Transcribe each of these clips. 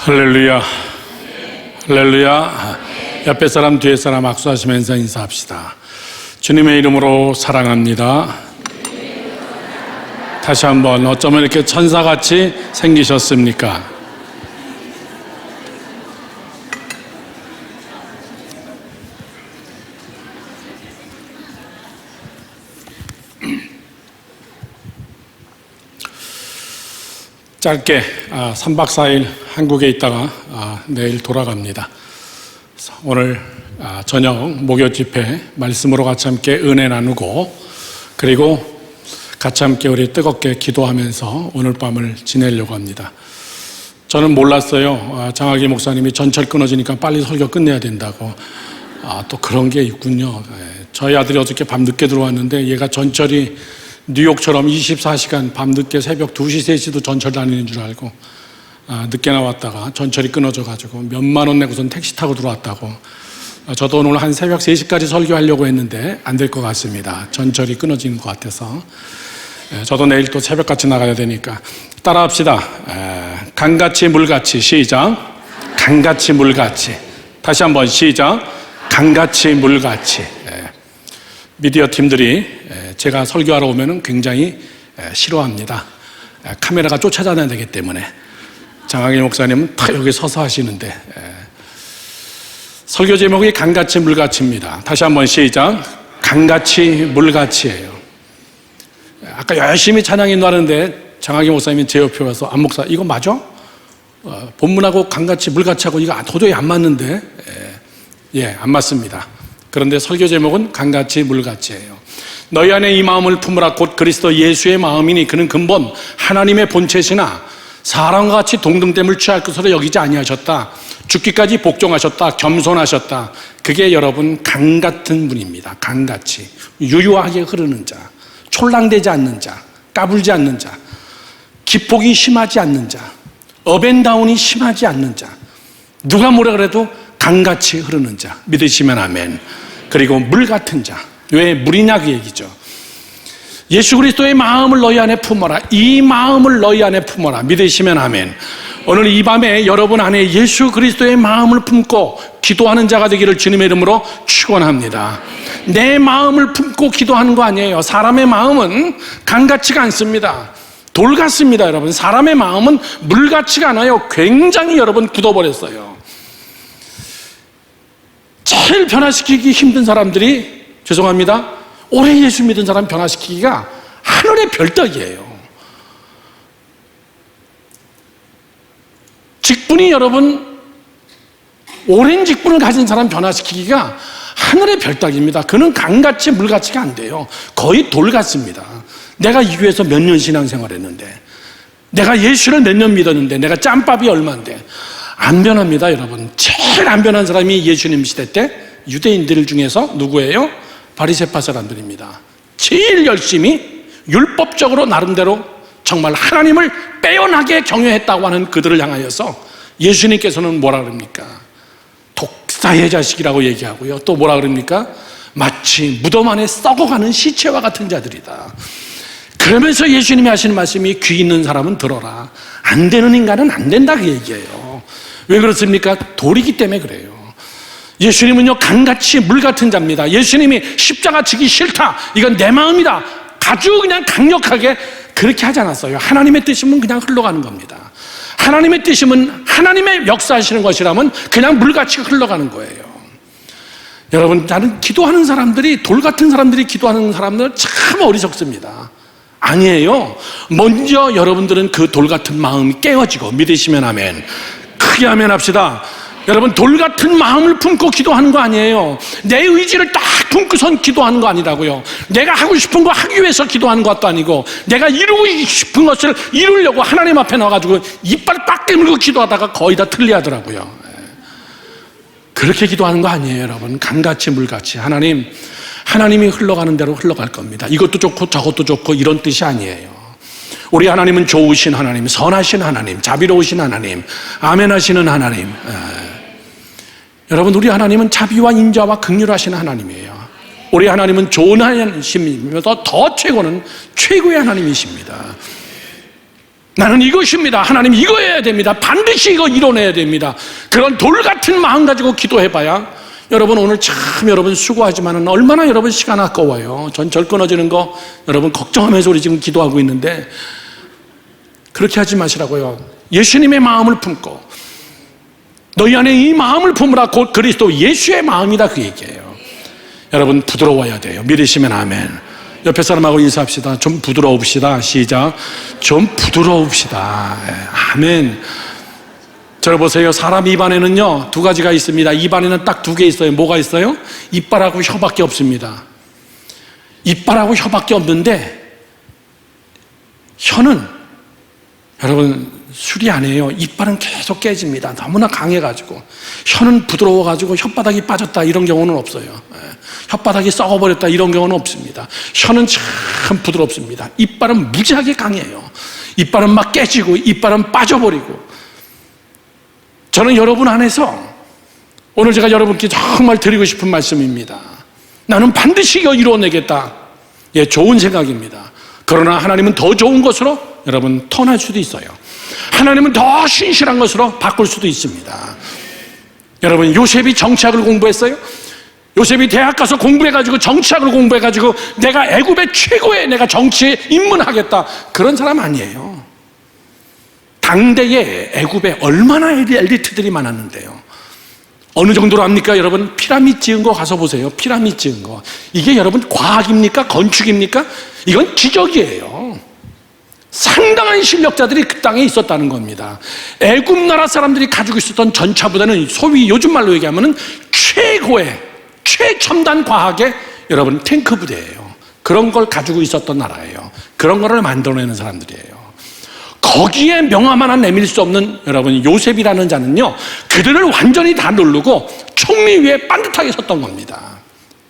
할렐루야, 할렐루야. 옆에 사람 뒤에 사람 악수하시면서 인사합시다. 주님의 이름으로 사랑합니다. 다시 한번, 어쩌면 이렇게 천사같이 생기셨습니까? 짧게 3박 4일 한국에 있다가 내일 돌아갑니다. 오늘 저녁 목요 집회 말씀으로 같이 함께 은혜 나누고, 그리고 같이 함께 우리 뜨겁게 기도하면서 오늘 밤을 지내려고 합니다. 저는 몰랐어요. 장학기 목사님이 전철 끊어지니까 빨리 설교 끝내야 된다고. 또 그런 게 있군요. 저희 아들이 어저께 밤늦게 들어왔는데, 얘가 전철이 뉴욕처럼 24시간 밤늦게 새벽 2시, 3시도 전철 다니는 줄 알고 늦게 나왔다가 전철이 끊어져가지고 몇만 원 내고선 택시 타고 들어왔다고. 저도 오늘 한 새벽 3시까지 설교하려고 했는데 안 될 것 같습니다. 전철이 끊어지는 것 같아서. 저도 내일 또 새벽같이 나가야 되니까 따라합시다. 강같이 물같이. 시작. 강같이 물같이. 다시 한번 시작. 강같이 물같이. 미디어 팀들이 제가 설교하러 오면 굉장히 싫어합니다. 카메라가 쫓아다녀야 되기 때문에. 장학기 목사님은 다 여기 서서 하시는데, 설교 제목이 강같이 물같이입니다. 다시 한번 시작. 강같이 물같이예요. 아까 열심히 찬양 인도하는데 장학기 목사님이 제 옆에 와서, 안 목사 이거 맞아? 본문하고 강같이 물같이 하고 이거 도저히 안 맞는데. 안 맞습니다. 그런데 설교 제목은 강같이 물같이예요. 너희 안에 이 마음을 품으라. 곧 그리스도 예수의 마음이니 그는 근본 하나님의 본체시나 사람과 같이 동등됨을 취할 것으로 여기지 아니하셨다. 죽기까지 복종하셨다. 겸손하셨다. 그게 여러분 강같은 분입니다. 강같이 유유하게 흐르는 자, 촐랑대지 않는 자, 까불지 않는 자, 기폭이 심하지 않는 자, 업앤다운이 심하지 않는 자, 누가 뭐라 그래도 강같이 흐르는 자. 믿으시면 아멘. 그리고 물 같은 자. 왜 물이냐 그 얘기죠. 예수 그리스도의 마음을 너희 안에 품어라. 이 마음을 너희 안에 품어라. 믿으시면 아멘. 오늘 이 밤에 여러분 안에 예수 그리스도의 마음을 품고 기도하는 자가 되기를 주님의 이름으로 축원합니다. 내 마음을 품고 기도하는 거 아니에요. 사람의 마음은 강같지가 않습니다. 돌 같습니다. 여러분, 사람의 마음은 물 같지가 않아요. 굉장히 여러분 굳어버렸어요. 제일 변화시키기 힘든 사람들이, 죄송합니다, 오래 예수 믿은 사람 변화시키기가 하늘의 별떡이에요. 직분이 여러분, 오랜 직분을 가진 사람 변화시키기가 하늘의 별떡입니다. 그는 강같이 물같이가 안 돼요. 거의 돌 같습니다. 내가 이 교회에서 몇 년 신앙생활 했는데, 내가 예수를 몇 년 믿었는데, 내가 짬밥이 얼마인데 안 변합니다. 여러분, 제일 안 변한 사람이 예수님 시대 때 유대인들 중에서 누구예요? 바리새파 사람들입니다. 제일 열심히 율법적으로 나름대로 정말 하나님을 빼어나게 경외했다고 하는 그들을 향하여서 예수님께서는 뭐라 그럽니까? 독사의 자식이라고 얘기하고요. 또 뭐라 그럽니까? 마치 무덤 안에 썩어가는 시체와 같은 자들이다. 그러면서 예수님이 하시는 말씀이, 귀 있는 사람은 들어라. 안 되는 인간은 안 된다 그 얘기예요. 왜 그렇습니까? 돌이기 때문에 그래요. 예수님은요, 강같이 물같은 자입니다. 예수님이 십자가 지기 싫다, 이건 내 마음이다, 아주 그냥 강력하게 그렇게 하지 않았어요. 하나님의 뜻이면 그냥 흘러가는 겁니다. 하나님의 뜻이면, 하나님의 역사하시는 것이라면 그냥 물같이 흘러가는 거예요. 여러분, 나는 기도하는 사람들이, 돌 같은 사람들이 기도하는 사람들은 참 어리석습니다. 아니에요. 먼저 여러분들은 그 돌 같은 마음이 깨어지고, 믿으시면 아멘. 크게 아멘 합시다. 여러분, 돌 같은 마음을 품고 기도하는 거 아니에요. 내 의지를 딱 품고선 기도하는 거 아니라고요. 내가 하고 싶은 거 하기 위해서 기도하는 것도 아니고, 내가 이루고 싶은 것을 이루려고 하나님 앞에 나와가지고 이빨 빡 깨물고 기도하다가 거의 다 틀리하더라고요. 그렇게 기도하는 거 아니에요. 여러분, 강같이 물같이. 하나님이 흘러가는 대로 흘러갈 겁니다. 이것도 좋고 저것도 좋고 이런 뜻이 아니에요. 우리 하나님은 좋으신 하나님, 선하신 하나님, 자비로우신 하나님, 아멘 하시는 하나님. 여러분, 우리 하나님은 자비와 인자와 긍휼하신 하나님이에요. 우리 하나님은 좋은 하나님이면서 더 최고는 최고의 하나님이십니다. 나는 이것입니다. 하나님 이거 해야 됩니다. 반드시 이거 이뤄내야 됩니다. 그런 돌 같은 마음 가지고 기도해봐야 여러분 오늘 참 여러분 수고하지만은 얼마나 여러분 시간 아까워요. 전철 끊어지는 거 여러분 걱정하면서 우리 지금 기도하고 있는데 그렇게 하지 마시라고요. 예수님의 마음을 품고 너희 안에 이 마음을 품으라 곧 그리스도 예수의 마음이다 그 얘기예요. 여러분 부드러워야 돼요. 믿으시면 아멘. 옆에 사람하고 인사합시다. 좀 부드러웁시다. 시작. 좀 부드러웁시다. 아멘. 들어보세요. 사람 입안에는요 2가지가 있습니다. 입안에는 딱 2개 있어요. 뭐가 있어요? 이빨하고 혀밖에 없습니다. 이빨하고 혀밖에 없는데 혀는 여러분 술이 아니에요. 이빨은 계속 깨집니다. 너무나 강해가지고. 혀는 부드러워가지고 혓바닥이 빠졌다 이런 경우는 없어요. 혓바닥이 썩어버렸다 이런 경우는 없습니다. 혀는 참 부드럽습니다. 이빨은 무지하게 강해요. 이빨은 막 깨지고 이빨은 빠져버리고. 저는 여러분 안에서 오늘 제가 여러분께 정말 드리고 싶은 말씀입니다. 나는 반드시 이거 이루어내겠다. 예, 좋은 생각입니다. 그러나 하나님은 더 좋은 것으로 여러분 턴할 수도 있어요. 하나님은 더 신실한 것으로 바꿀 수도 있습니다. 여러분 요셉이 정치학을 공부했어요? 요셉이 대학 가서 공부해가지고 정치학을 공부해가지고 내가 애굽의 최고의 내가 정치에 입문하겠다 그런 사람 아니에요. 당대에 애굽에 얼마나 엘리트들이 많았는데요. 어느 정도로 합니까 여러분? 피라미드 지은 거 가서 보세요. 피라미드 지은 거 이게 여러분 과학입니까? 건축입니까? 이건 기적이에요. 상당한 실력자들이 그 땅에 있었다는 겁니다. 애굽 나라 사람들이 가지고 있었던 전차보다는 소위 요즘 말로 얘기하면 최고의 최첨단 과학의 여러분 탱크 부대예요. 그런 걸 가지고 있었던 나라예요. 그런 거를 만들어내는 사람들이에요. 거기에 명함 하나 내밀 수 없는 여러분 요셉이라는 자는요 그들을 완전히 다 누르고 총리 위에 반듯하게 섰던 겁니다.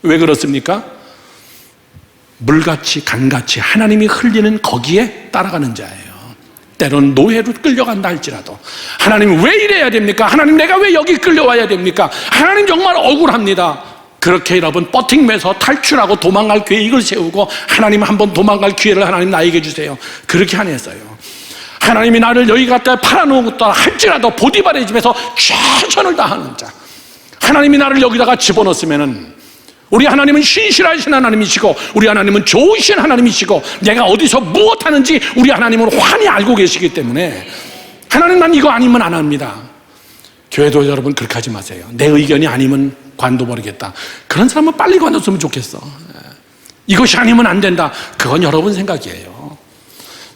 왜 그렇습니까? 물같이 강같이 하나님이 흘리는 거기에 따라가는 자예요. 때론 노예로 끌려간다 할지라도 하나님 왜 이래야 됩니까? 하나님 내가 왜 여기 끌려와야 됩니까? 하나님 정말 억울합니다. 그렇게 여러분 버팅매서 탈출하고 도망갈 계획을 세우고 하나님 한번 도망갈 기회를 하나님 나에게 주세요. 그렇게 안 했어요. 하나님이 나를 여기 갖다 팔아놓았다 할지라도 보디발의 집에서 최선을 다하는 자. 하나님이 나를 여기다가 집어넣었으면은 우리 하나님은 신실하신 하나님이시고 우리 하나님은 좋으신 하나님이시고 내가 어디서 무엇하는지 우리 하나님은 환히 알고 계시기 때문에 하나님 난 이거 아니면 안 합니다. 교회도 여러분 그렇게 하지 마세요. 내 의견이 아니면 관둬버리겠다. 그런 사람은 빨리 관뒀으면 좋겠어. 이것이 아니면 안 된다. 그건 여러분 생각이에요.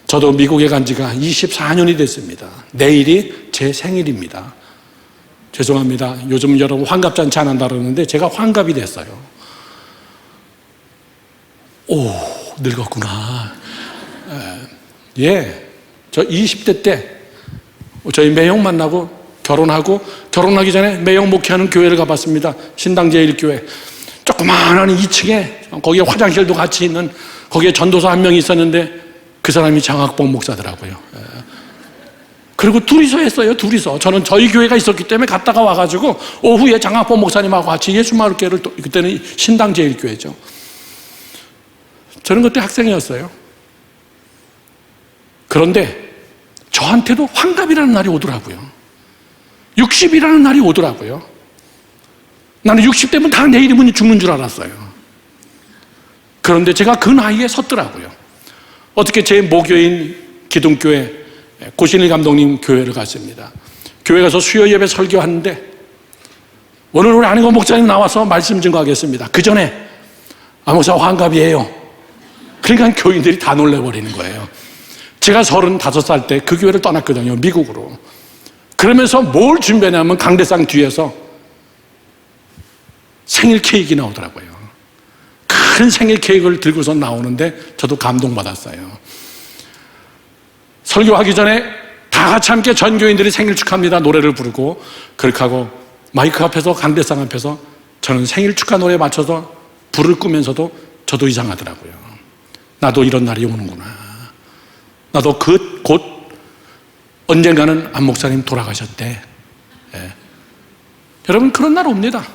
저도 미국에 간 지가 24년이 됐습니다. 내일이 제 생일입니다. 죄송합니다. 요즘 여러분 환갑잔치 안 한다 그러는데 제가 환갑이 됐어요. 오, 늙었구나. 예, 저 20대 때 저희 매형 만나고 결혼하기 전에 매형 목회하는 교회를 가봤습니다. 신당제일교회. 조그마한 2층에 거기에 화장실도 같이 있는 거기에 전도사 한 명이 있었는데 그 사람이 장학봉 목사더라고요. 그리고 둘이서 했어요. 둘이서. 저는 저희 교회가 있었기 때문에 갔다가 와가지고 오후에 장학봉 목사님하고 같이 예수마을교회를 그때는 신당제일교회죠. 저는 그때 학생이었어요. 그런데 저한테도 환갑이라는 날이 오더라고요. 60이라는 날이 오더라고요. 나는 60대면 다 내일이면 죽는 줄 알았어요. 그런데 제가 그 나이에 섰더라고요. 어떻게 제 모교인 기둥교회 고신일 감독님 교회를 갔습니다. 교회 가서 수요 예배 설교하는데 오늘 우리 안희건 목사님 나와서 말씀 증거하겠습니다. 그 전에 목사 환갑이에요. 그러니까 교인들이 다 놀래버리는 거예요. 제가 35살 때 그 교회를 떠났거든요. 미국으로. 그러면서 뭘 준비하냐면 강대상 뒤에서 생일 케이크 나오더라고요. 큰 생일 케이크를 들고서 나오는데 저도 감동받았어요. 설교하기 전에 다 같이 함께 전 교인들이 생일 축하합니다 노래를 부르고 그렇게 하고 마이크 앞에서 강대상 앞에서 저는 생일 축하 노래에 맞춰서 불을 끄면서도 저도 이상하더라고요. 나도 이런 날이 오는구나. 나도 곧 언젠가는 안 목사님 돌아가셨대. 예. 여러분 그런 날 옵니다.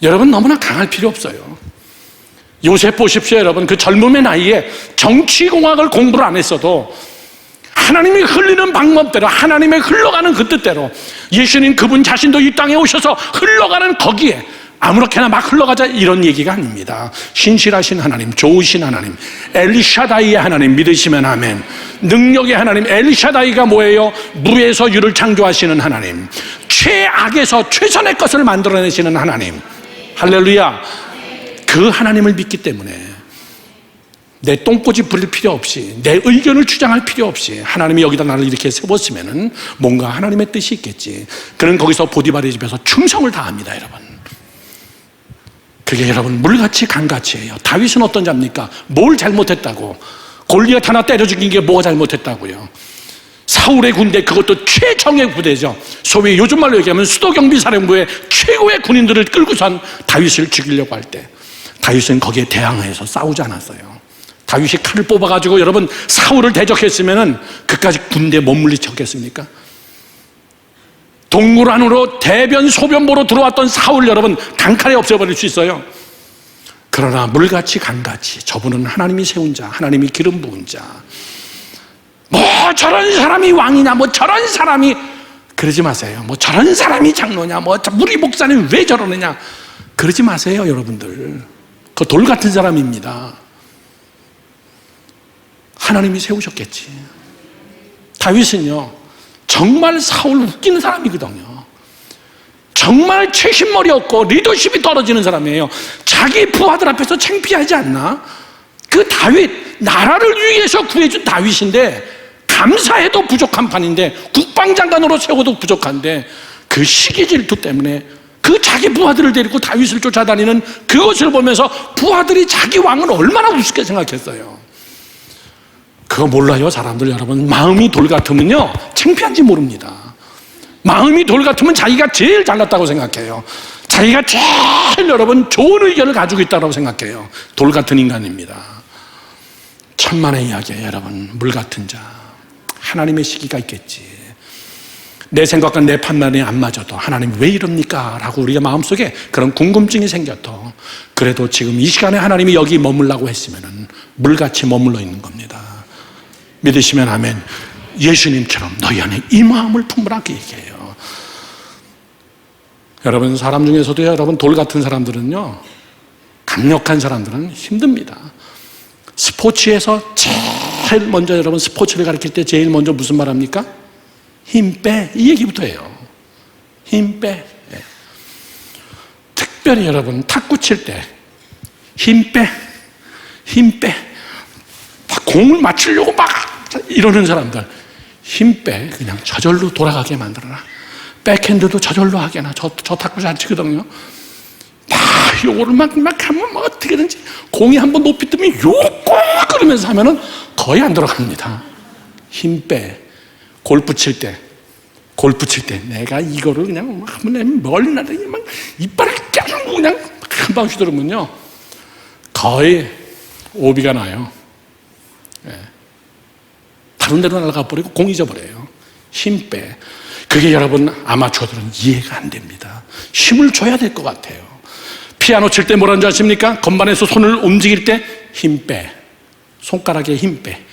여러분 너무나 강할 필요 없어요. 요셉 보십시오. 여러분 그 젊음의 나이에 정치공학을 공부를 안 했어도 하나님이 흘리는 방법대로, 하나님의 흘러가는 그 뜻대로, 예수님 그분 자신도 이 땅에 오셔서 흘러가는 거기에 아무렇게나 막 흘러가자 이런 얘기가 아닙니다. 신실하신 하나님, 좋으신 하나님, 엘샤다이의 하나님 믿으시면 아멘. 능력의 하나님, 엘샤다이가 뭐예요? 무에서 유를 창조하시는 하나님, 최악에서 최선의 것을 만들어내시는 하나님. 할렐루야. 그 하나님을 믿기 때문에 내 똥꼬집 부릴 필요 없이, 내 의견을 주장할 필요 없이 하나님이 여기다 나를 이렇게 세웠으면은 뭔가 하나님의 뜻이 있겠지. 그는 거기서 보디발의 집에서 충성을 다합니다, 여러분. 그게 여러분 물같이 강같이예요. 다윗은 어떤 자입니까? 뭘 잘못했다고? 골리앗 하나 때려 죽인 게 뭐가 잘못했다고요? 사울의 군대, 그것도 최정예 부대죠. 소위 요즘 말로 얘기하면 수도경비사령부의 최고의 군인들을 끌고선 다윗을 죽이려고 할 때 다윗은 거기에 대항해서 싸우지 않았어요. 다윗이 칼을 뽑아가지고 여러분 사울을 대적했으면은 그까지 군대에 못 물리쳤겠습니까? 동굴 안으로 대변 소변 보러 들어왔던 사울 여러분 단칼에 없애버릴 수 있어요. 그러나 물같이 강같이 저분은 하나님이 세운 자, 하나님이 기름 부은 자. 뭐 저런 사람이 왕이냐, 뭐 저런 사람이, 그러지 마세요. 뭐 저런 사람이 장로냐, 뭐 우리 목사님 왜 저러느냐, 그러지 마세요, 여러분들. 그 돌 같은 사람입니다. 하나님이 세우셨겠지. 다윗은요 정말 사울 웃기는 사람이거든요. 정말 최신머리 없고 리더십이 떨어지는 사람이에요. 자기 부하들 앞에서 창피하지 않나? 그 다윗, 나라를 위해서 구해준 다윗인데 감사해도 부족한 판인데, 국방장관으로 세워도 부족한데, 그 시기 질투 때문에 그 자기 부하들을 데리고 다윗을 쫓아다니는 그것을 보면서 부하들이 자기 왕을 얼마나 우습게 생각했어요. 그거 몰라요, 사람들. 여러분, 마음이 돌 같으면요 창피한지 모릅니다. 마음이 돌 같으면 자기가 제일 잘났다고 생각해요. 자기가 제일 여러분 좋은 의견을 가지고 있다고 생각해요. 돌 같은 인간입니다. 천만의 이야기예요, 여러분. 물 같은 자, 하나님의 시기가 있겠지. 내 생각과 내 판단이 안 맞아도 하나님 왜 이럽니까? 라고 우리가 마음속에 그런 궁금증이 생겨도, 그래도 지금 이 시간에 하나님이 여기 머물라고 했으면 물같이 머물러 있는 겁니다. 믿으시면 아멘. 예수님처럼 너희 안에 이 마음을 품으라고 얘기해요. 여러분, 사람 중에서도 여러분 돌 같은 사람들은요, 강력한 사람들은 힘듭니다. 스포츠에서 제일 먼저, 여러분 스포츠를 가르칠 때 제일 먼저 무슨 말 합니까? 힘 빼, 이 얘기부터 해요. 힘 빼. 특별히 여러분 탁구 칠 때 힘 빼, 힘 빼. 막 공을 맞추려고 막 이러는 사람들, 힘 빼. 그냥 저절로 돌아가게 만들어라. 백핸드도 저절로 하게나. 저 탁구 잘 치거든요. 막 요거를 막 하면 뭐 어떻게든지 공이 한번 높이 뜨면 요거 그러면서 하면은 거의 안 들어갑니다. 힘 빼. 골프 칠 때 내가 이거를 그냥 막 하면 멀리 나르니 막 이빨을 깨물고 그냥 금방 휘두르면요 거의 오비가 나요. 다른 데로 날아가 버리고 공 잊어버려요. 힘 빼. 그게 여러분 아마추어들은 이해가 안 됩니다. 힘을 줘야 될 것 같아요. 피아노 칠 때 뭐라는 줄 아십니까? 건반에서 손을 움직일 때 힘 빼. 손가락에 힘 빼.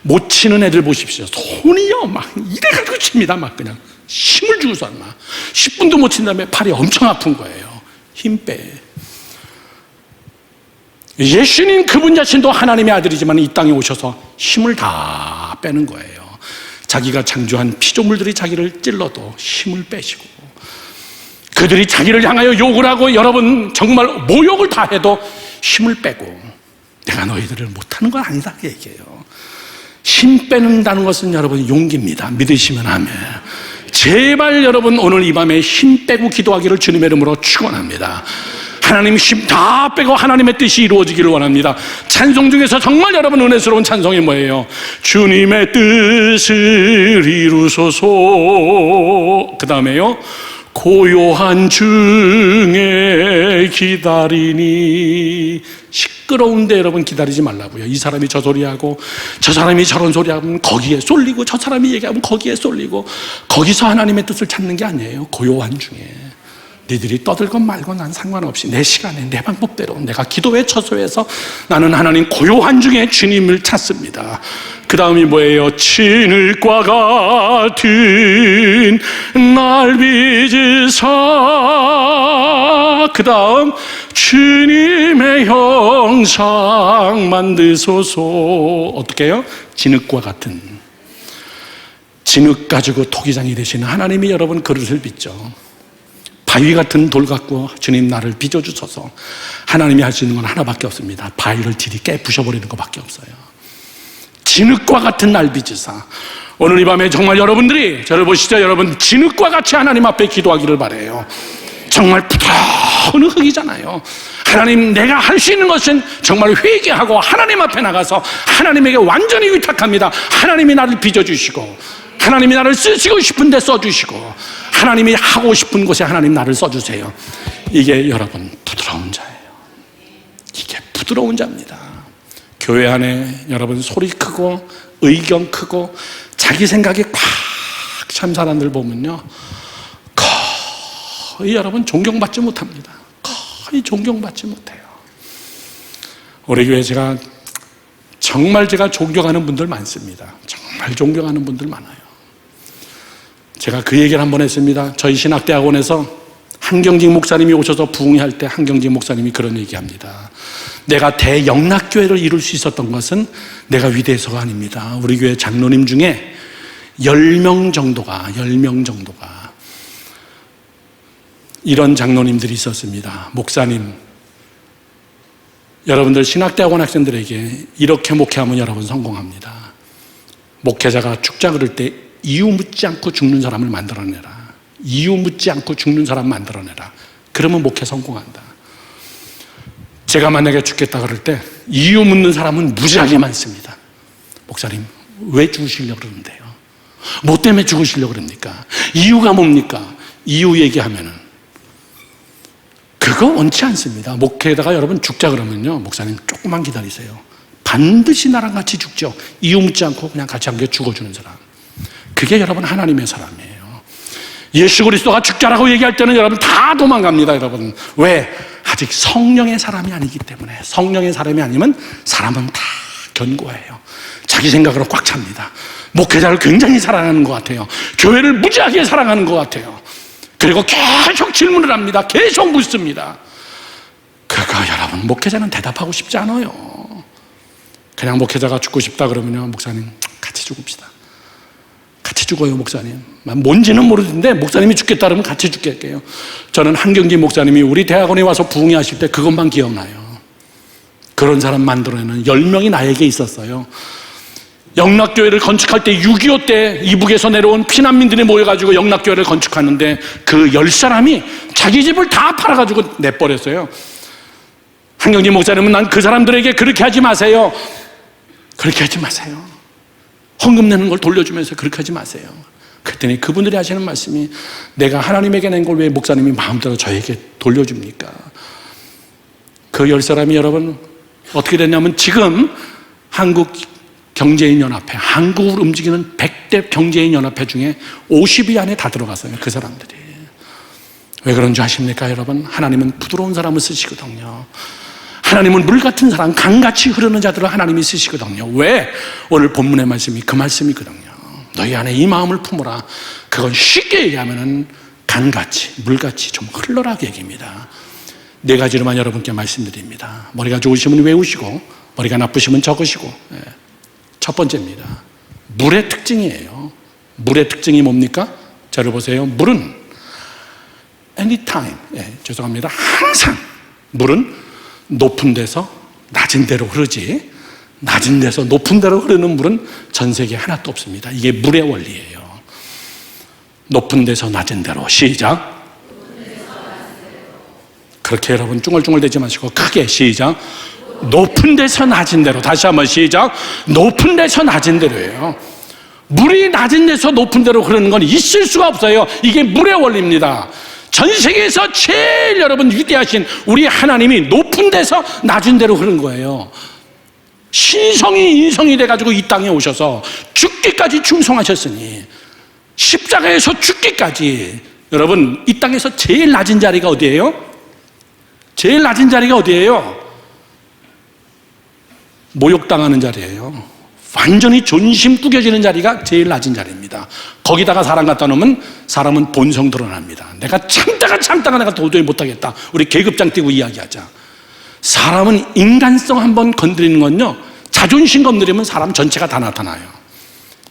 못 치는 애들 보십시오. 손이요 막 이래가지고 칩니다. 막 그냥 힘을 주고서 막 10분도 못 친 다음에 팔이 엄청 아픈 거예요. 힘 빼. 예수님 그분 자신도 하나님의 아들이지만 이 땅에 오셔서 힘을 다 빼는 거예요. 자기가 창조한 피조물들이 자기를 찔러도 힘을 빼시고, 그들이 자기를 향하여 욕을 하고 여러분 정말 모욕을 다 해도 힘을 빼고, 내가 너희들을 못하는 건 아니다 그 얘기해요. 힘 빼는다는 것은 여러분 용기입니다. 믿으시면 아멘. 제발 여러분 오늘 이 밤에 힘 빼고 기도하기를 주님의 이름으로 축원합니다. 하나님 힘 다 빼고 하나님의 뜻이 이루어지기를 원합니다. 찬송 중에서 정말 여러분 은혜스러운 찬송이 뭐예요? 주님의 뜻을 이루소서. 그 다음에요, 고요한 중에 기다리니. 시끄러운데 여러분 기다리지 말라고요. 이 사람이 저 소리하고 저 사람이 저런 소리하면 거기에 쏠리고, 저 사람이 얘기하면 거기에 쏠리고, 거기서 하나님의 뜻을 찾는 게 아니에요. 고요한 중에 니들이 떠들건 말건 난 상관없이 내 시간에 내 방법대로 내가 기도에 처소해서 나는 하나님 고요한 중에 주님을 찾습니다. 그 다음이 뭐예요? 진흙과 같은 날 빚으사, 그 다음 주님의 형상 만드소서. 어떻게 해요? 진흙과 같은, 진흙 가지고 토기장이 되시는 하나님이 여러분 그릇을 빚죠. 바위 같은 돌 갖고 주님 나를 빚어주소서. 하나님이 할 수 있는 건 하나밖에 없습니다. 바위를 들이 깨 부셔버리는 것밖에 없어요. 진흙과 같은 날 빚으사. 오늘 이 밤에 정말 여러분들이 저를 보시죠. 여러분 진흙과 같이 하나님 앞에 기도하기를 바라요. 정말 부드러운 흙이잖아요. 하나님, 내가 할 수 있는 것은 정말 회개하고 하나님 앞에 나가서 하나님에게 완전히 위탁합니다. 하나님이 나를 빚어주시고 하나님이 나를 쓰시고 싶은데 써주시고 하나님이 하고 싶은 곳에 하나님 나를 써주세요. 이게 여러분 부드러운 자예요. 이게 부드러운 자입니다. 교회 안에 여러분 소리 크고 의견 크고 자기 생각이 꽉 찬 사람들 보면요, 거의 여러분 존경받지 못합니다. 거의 존경받지 못해요. 우리 교회 정말 제가 존경하는 분들 많습니다. 정말 존경하는 분들 많아요. 제가 그 얘기를 한번 했습니다. 저희 신학대학원에서 한경직 목사님이 오셔서 부흥회할 때 한경직 목사님이 그런 얘기합니다. 내가 대영락교회를 이룰 수 있었던 것은 내가 위대해서가 아닙니다. 우리 교회 장로님 중에 10명 정도가 이런 장로님들이 있었습니다. 목사님, 여러분들 신학대학원 학생들에게 이렇게 목회하면 여러분 성공합니다. 목회자가 죽자 그럴 때 이유 묻지 않고 죽는 사람을 만들어내라. 이유 묻지 않고 죽는 사람 만들어내라. 그러면 목회 성공한다. 제가 만약에 죽겠다 그럴 때 이유 묻는 사람은 무지하게 많습니다. 목사님, 왜 죽으시려고 그러는데요? 뭐 때문에 죽으시려고 그럽니까? 이유가 뭡니까? 이유 얘기하면은 그거 원치 않습니다. 목회에다가 여러분 죽자 그러면요, 목사님 조금만 기다리세요. 반드시 나랑 같이 죽죠. 이유 묻지 않고 그냥 같이 함께 죽어주는 사람. 그게 여러분 하나님의 사람이에요. 예수 그리스도가 죽자라고 얘기할 때는 여러분 다 도망갑니다. 여러분 왜? 아직 성령의 사람이 아니기 때문에. 성령의 사람이 아니면 사람은 다 견고해요. 자기 생각으로 꽉 찹니다. 목회자를 굉장히 사랑하는 것 같아요. 교회를 무지하게 사랑하는 것 같아요. 그리고 계속 질문을 합니다. 계속 묻습니다. 그거 여러분 목회자는 대답하고 싶지 않아요. 그냥 목회자가 죽고 싶다 그러면요, 목사님 같이 죽읍시다. 같이 죽어요, 목사님. 뭔지는 모르는데 목사님이 죽겠다 그러면 같이 죽겠게요. 저는 한경기 목사님이 우리 대학원에 와서 부흥회 하실 때 그것만 기억나요. 그런 사람 만들어내는 10명이 나에게 있었어요. 영락교회를 건축할 때 6.25 때 이북에서 내려온 피난민들이 모여가지고 영락교회를 건축하는데 그 10사람이 자기 집을 다 팔아가지고 내버렸어요. 한경지 목사님은 난 그 사람들에게 그렇게 하지 마세요. 그렇게 하지 마세요. 헌금 내는 걸 돌려주면서 그렇게 하지 마세요. 그랬더니 그분들이 하시는 말씀이, 내가 하나님에게 낸 걸 왜 목사님이 마음대로 저에게 돌려줍니까? 그 10사람이 여러분 어떻게 됐냐면 지금 한국 경제인연합회, 한국을 움직이는 100대 경제인연합회 중에 50위 안에 다 들어갔어요. 그 사람들이. 왜 그런 줄 아십니까 여러분? 하나님은 부드러운 사람을 쓰시거든요. 하나님은 물 같은 사람, 강같이 흐르는 자들을 하나님이 쓰시거든요. 왜? 오늘 본문의 말씀이 그 말씀이거든요. 너희 안에 이 마음을 품어라. 그건 쉽게 얘기하면 강같이, 물같이 좀 흘러라 그 얘기입니다. 4가지로만 여러분께 말씀드립니다. 머리가 좋으시면 외우시고 머리가 나쁘시면 적으시고. 첫 번째입니다. 물의 특징이에요. 물의 특징이 뭡니까? 저를 보세요. 물은 anytime, 죄송합니다. 항상 물은 높은 데서 낮은 데로 흐르지, 낮은 데서 높은 데로 흐르는 물은 전 세계에 하나도 없습니다. 이게 물의 원리예요. 높은 데서 낮은 데로. 시작. 그렇게 여러분 쭝얼쭝얼 대지 마시고 크게 시작. 높은 데서 낮은 데로. 다시 한번 시작. 높은 데서 낮은 데로예요. 물이 낮은 데서 높은 데로 흐르는 건 있을 수가 없어요. 이게 물의 원리입니다. 전 세계에서 제일 여러분 위대하신 우리 하나님이 높은 데서 낮은 데로 흐른 거예요. 신성이 인성이 돼가지고 이 땅에 오셔서 죽기까지 충성하셨으니, 십자가에서 죽기까지 여러분, 이 땅에서 제일 낮은 자리가 어디예요? 제일 낮은 자리가 어디예요? 모욕당하는 자리예요. 완전히 존심 구겨지는 자리가 제일 낮은 자리입니다. 거기다가 사람 갖다 놓으면 사람은 본성 드러납니다. 내가 참다가 내가 도저히 못하겠다. 우리 계급장 띄고 이야기하자. 사람은 인간성 한번 건드리는 건요, 자존심 건드리면 사람 전체가 다 나타나요.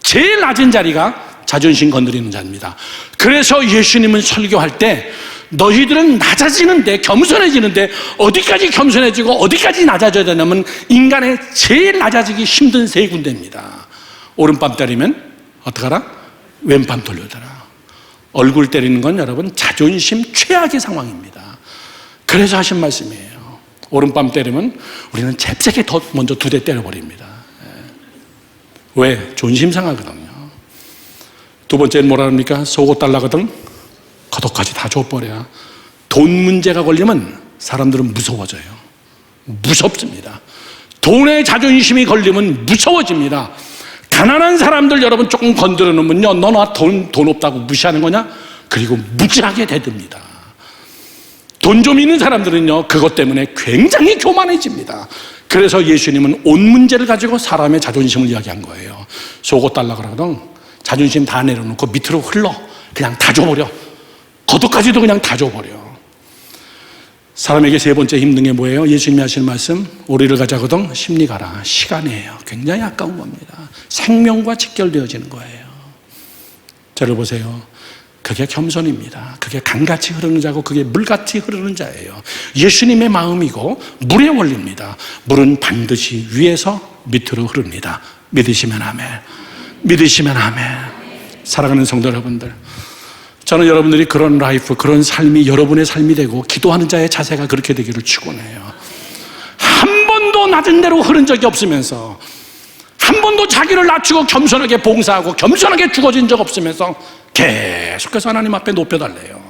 제일 낮은 자리가 자존심 건드리는 자입니다. 그래서 예수님은 설교할 때 너희들은 낮아지는데, 겸손해지는데 어디까지 겸손해지고 어디까지 낮아져야 되냐면 인간의 제일 낮아지기 힘든 세 군데입니다. 오른밤 때리면 어떡하라? 왼밤 돌려더라. 얼굴 때리는 건 여러분 자존심 최악의 상황입니다. 그래서 하신 말씀이에요. 오른밤 때리면 우리는 잽싸게 더 먼저 2대 때려버립니다. 왜? 존심 상하거든요. 두 번째는 뭐라 합니까? 속옷 달라거든 겉옷까지 다 줘버려. 돈 문제가 걸리면 사람들은 무서워져요. 무섭습니다. 돈에 자존심이 걸리면 무서워집니다. 가난한 사람들 여러분 조금 건드려 놓으면요, 너 나 돈 없다고 무시하는 거냐? 그리고 무지하게 대듭니다. 돈 좀 있는 사람들은요, 그것 때문에 굉장히 교만해집니다. 그래서 예수님은 옷 문제를 가지고 사람의 자존심을 이야기한 거예요. 속옷 달라 그러거든 자존심 다 내려놓고 밑으로 흘러 그냥 다 줘버려. 겉옷까지도 그냥 다 줘버려. 사람에게 세 번째 힘든 게 뭐예요? 예수님이 하시는 말씀, 오리를 가자거든 심리 가라. 시간이에요. 굉장히 아까운 겁니다. 생명과 직결되어지는 거예요. 저를 보세요. 그게 겸손입니다. 그게 강같이 흐르는 자고 그게 물같이 흐르는 자예요. 예수님의 마음이고 물의 원리입니다. 물은 반드시 위에서 밑으로 흐릅니다. 믿으시면 아멘. 믿으시면 아멘. 사랑하는 성도 여러분들, 저는 여러분들이 그런 라이프, 그런 삶이 여러분의 삶이 되고 기도하는 자의 자세가 그렇게 되기를 축원해요. 한 번도 낮은 대로 흐른 적이 없으면서, 한 번도 자기를 낮추고 겸손하게 봉사하고 겸손하게 죽어진 적 없으면서 계속해서 하나님 앞에 높여달래요.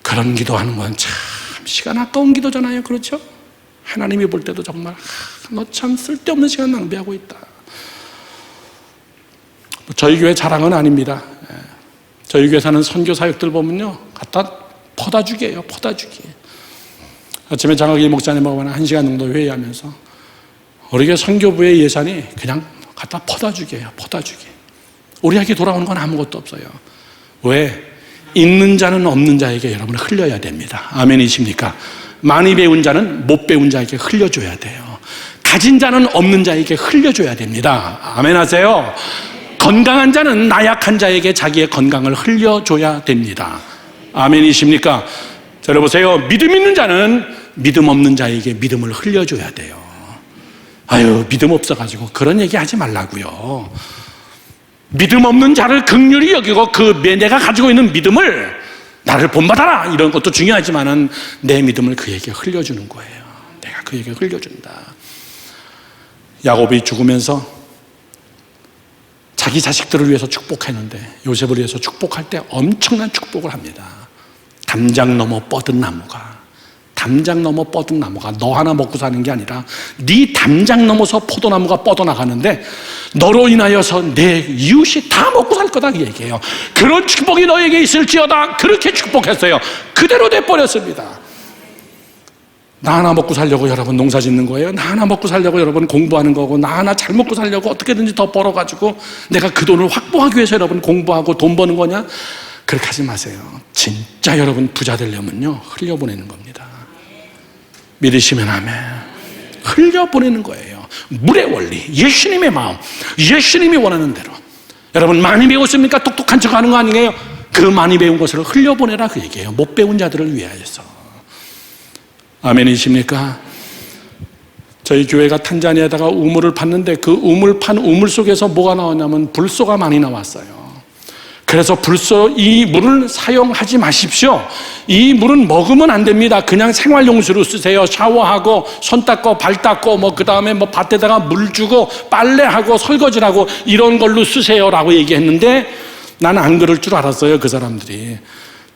그런 기도하는 건 참 시간 아까운 기도잖아요. 그렇죠? 하나님이 볼 때도 정말 너 참 쓸데없는 시간 낭비하고 있다. 저희 교회 자랑은 아닙니다. 저희 교회 사는 선교 사역들 보면요, 갖다 퍼다 주기예요. 퍼다 주기. 아침에 장학일 목사님하고 1시간 정도 회의하면서 우리 교회 선교부의 예산이 그냥 갖다 퍼다 주기예요. 퍼다 주기. 우리에게 돌아오는 건 아무것도 없어요. 왜? 있는 자는 없는 자에게 여러분 흘려야 됩니다. 아멘이십니까? 많이 배운 자는 못 배운 자에게 흘려줘야 돼요. 가진 자는 없는 자에게 흘려줘야 됩니다. 아멘 하세요. 건강한 자는 나약한 자에게 자기의 건강을 흘려줘야 됩니다. 아멘이십니까? 자, 여러분 보세요. 믿음 있는 자는 믿음 없는 자에게 믿음을 흘려줘야 돼요. 아유, 믿음 없어가지고 그런 얘기 하지 말라고요. 믿음 없는 자를 긍휼히 여기고 내가 가지고 있는 믿음을 나를 본받아라, 이런 것도 중요하지만은 내 믿음을 그에게 흘려주는 거예요. 내가 그에게 흘려준다. 야곱이 죽으면서 자기 자식들을 위해서 축복했는데 요셉을 위해서 축복할 때 엄청난 축복을 합니다. 담장 넘어 뻗은 나무가 너 하나 먹고 사는 게 아니라 네 담장 넘어서 포도나무가 뻗어나가는데 너로 인하여서 내 이웃이 다 먹고 살 거다, 그 얘기예요. 그런 축복이 너에게 있을지어다. 그렇게 축복했어요. 그대로 돼버렸습니다. 나 하나 먹고 살려고 여러분 농사 짓는 거예요. 나 하나 먹고 살려고 여러분 공부하는 거고, 나 하나 잘 먹고 살려고 어떻게든지 더 벌어가지고 내가 그 돈을 확보하기 위해서 여러분 공부하고 돈 버는 거냐? 그렇게 하지 마세요. 진짜 여러분 부자 되려면요, 흘려보내는 겁니다. 믿으시면 아멘. 흘려보내는 거예요. 물의 원리, 예수님의 마음, 예수님이 원하는 대로. 여러분 많이 배웠습니까? 똑똑한 척 하는 거 아니에요? 그 많이 배운 것을 흘려보내라, 그 얘기예요. 못 배운 자들을 위하여서. 아멘이십니까? 저희 교회가 탄자니아에다가 우물을 팠는데 그 우물 속에서 뭐가 나왔냐면 불소가 많이 나왔어요. 그래서 이 물을 사용하지 마십시오. 이 물은 먹으면 안 됩니다. 그냥 생활용수로 쓰세요. 샤워하고 손 닦고 발 닦고 그 다음에 밭에다가 물 주고 빨래하고 설거지하고 이런 걸로 쓰세요라고 얘기했는데 나는 안 그럴 줄 알았어요. 그 사람들이.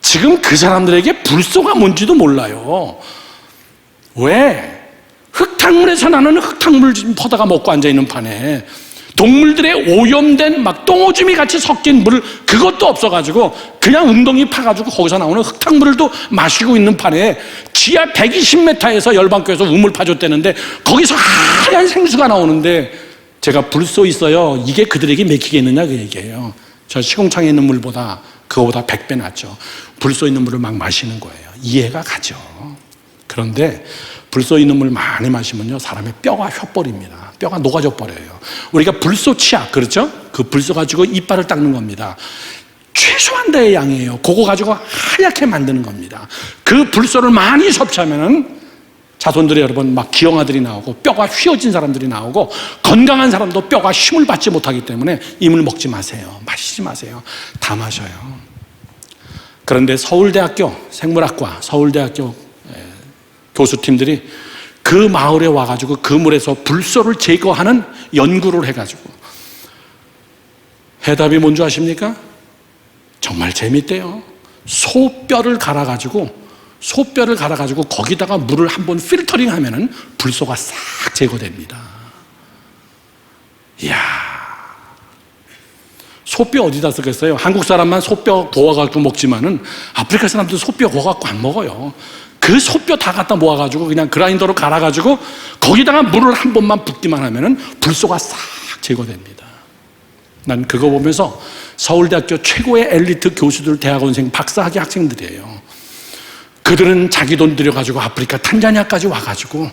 지금 그 사람들에게 불소가 뭔지도 몰라요. 왜? 흙탕물에서 나는 흙탕물 퍼다가 먹고 앉아있는 판에 동물들의 오염된 막 똥오줌이 같이 섞인 물, 그것도 없어가지고 그냥 웅덩이 파가지고 거기서 나오는 흙탕물을 또 마시고 있는 판에 지하 120m에서 열방교에서 우물 파줬대는데 거기서 하얀 생수가 나오는데 제가 불 쏘 있어요. 이게 그들에게 먹히겠느냐 그 얘기예요. 저 시궁창에 있는 물보다 그거보다 100배 낫죠. 불 쏘 있는 물을 막 마시는 거예요. 이해가 가죠. 그런데 불 쏘 있는 물 많이 마시면요, 사람의 뼈가 휘어버립니다. 뼈가 녹아져 버려요. 우리가 불쏘 치약, 그렇죠? 그 불쏘 가지고 이빨을 닦는 겁니다. 최소한 대의 양이에요. 그거 가지고 하얗게 만드는 겁니다. 그 불쏘를 많이 섭취하면은 자손들이 여러분 막 기형아들이 나오고 뼈가 휘어진 사람들이 나오고 건강한 사람도 뼈가 힘을 받지 못하기 때문에 이 물 먹지 마세요. 마시지 마세요. 다 마셔요. 그런데 서울대학교 생물학과, 서울대학교 교수팀들이 그 마을에 와가지고 그 물에서 불쏘를 제거하는 연구를 해가지고 해답이 뭔지 아십니까? 정말 재밌대요. 소뼈를 갈아가지고 거기다가 물을 한번 필터링 하면은 불쏘가 싹 제거됩니다. 이야, 소뼈 어디다 쓰겠어요? 한국 사람만 소뼈 구워갖고 먹지만은 아프리카 사람들 소뼈 구워갖고 안 먹어요. 그 소뼈 다 갖다 모아가지고 그냥 그라인더로 갈아가지고 거기다가 물을 한 번만 붓기만 하면은 불쏘가 싹 제거됩니다. 난 그거 보면서 서울대학교 최고의 엘리트 교수들, 대학원생, 박사학위 학생들이에요. 그들은 자기 돈 들여가지고 아프리카 탄자니아까지 와가지고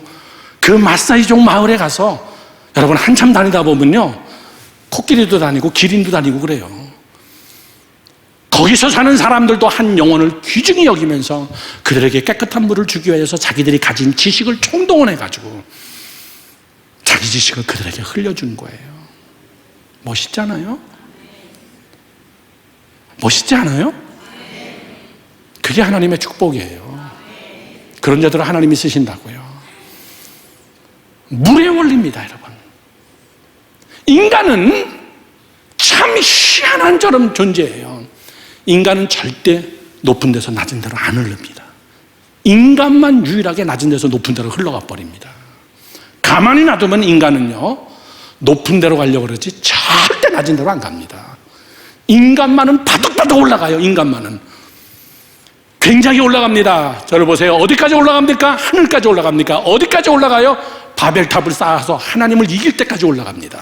그 마사이족 마을에 가서 여러분 한참 다니다 보면요, 코끼리도 다니고 기린도 다니고 그래요. 거기서 사는 사람들도 한 영혼을 귀중히 여기면서 그들에게 깨끗한 물을 주기 위해서 자기들이 가진 지식을 총동원해가지고 자기 지식을 그들에게 흘려준 거예요. 멋있잖아요? 멋있지 않아요? 그게 하나님의 축복이에요. 그런 자들을 하나님이 쓰신다고요. 물의 원리입니다, 여러분. 인간은 참 희한한 저런 존재예요. 인간은 절대 높은 데서 낮은 데로 안 흐릅니다. 인간만 유일하게 낮은 데서 높은 데로 흘러가 버립니다. 가만히 놔두면 인간은요, 높은 데로 가려고 그러지 절대 낮은 데로 안 갑니다. 인간만은 바득바득 올라가요. 인간만은 굉장히 올라갑니다. 저를 보세요. 어디까지 올라갑니까? 하늘까지 올라갑니까? 어디까지 올라가요? 바벨탑을 쌓아서 하나님을 이길 때까지 올라갑니다.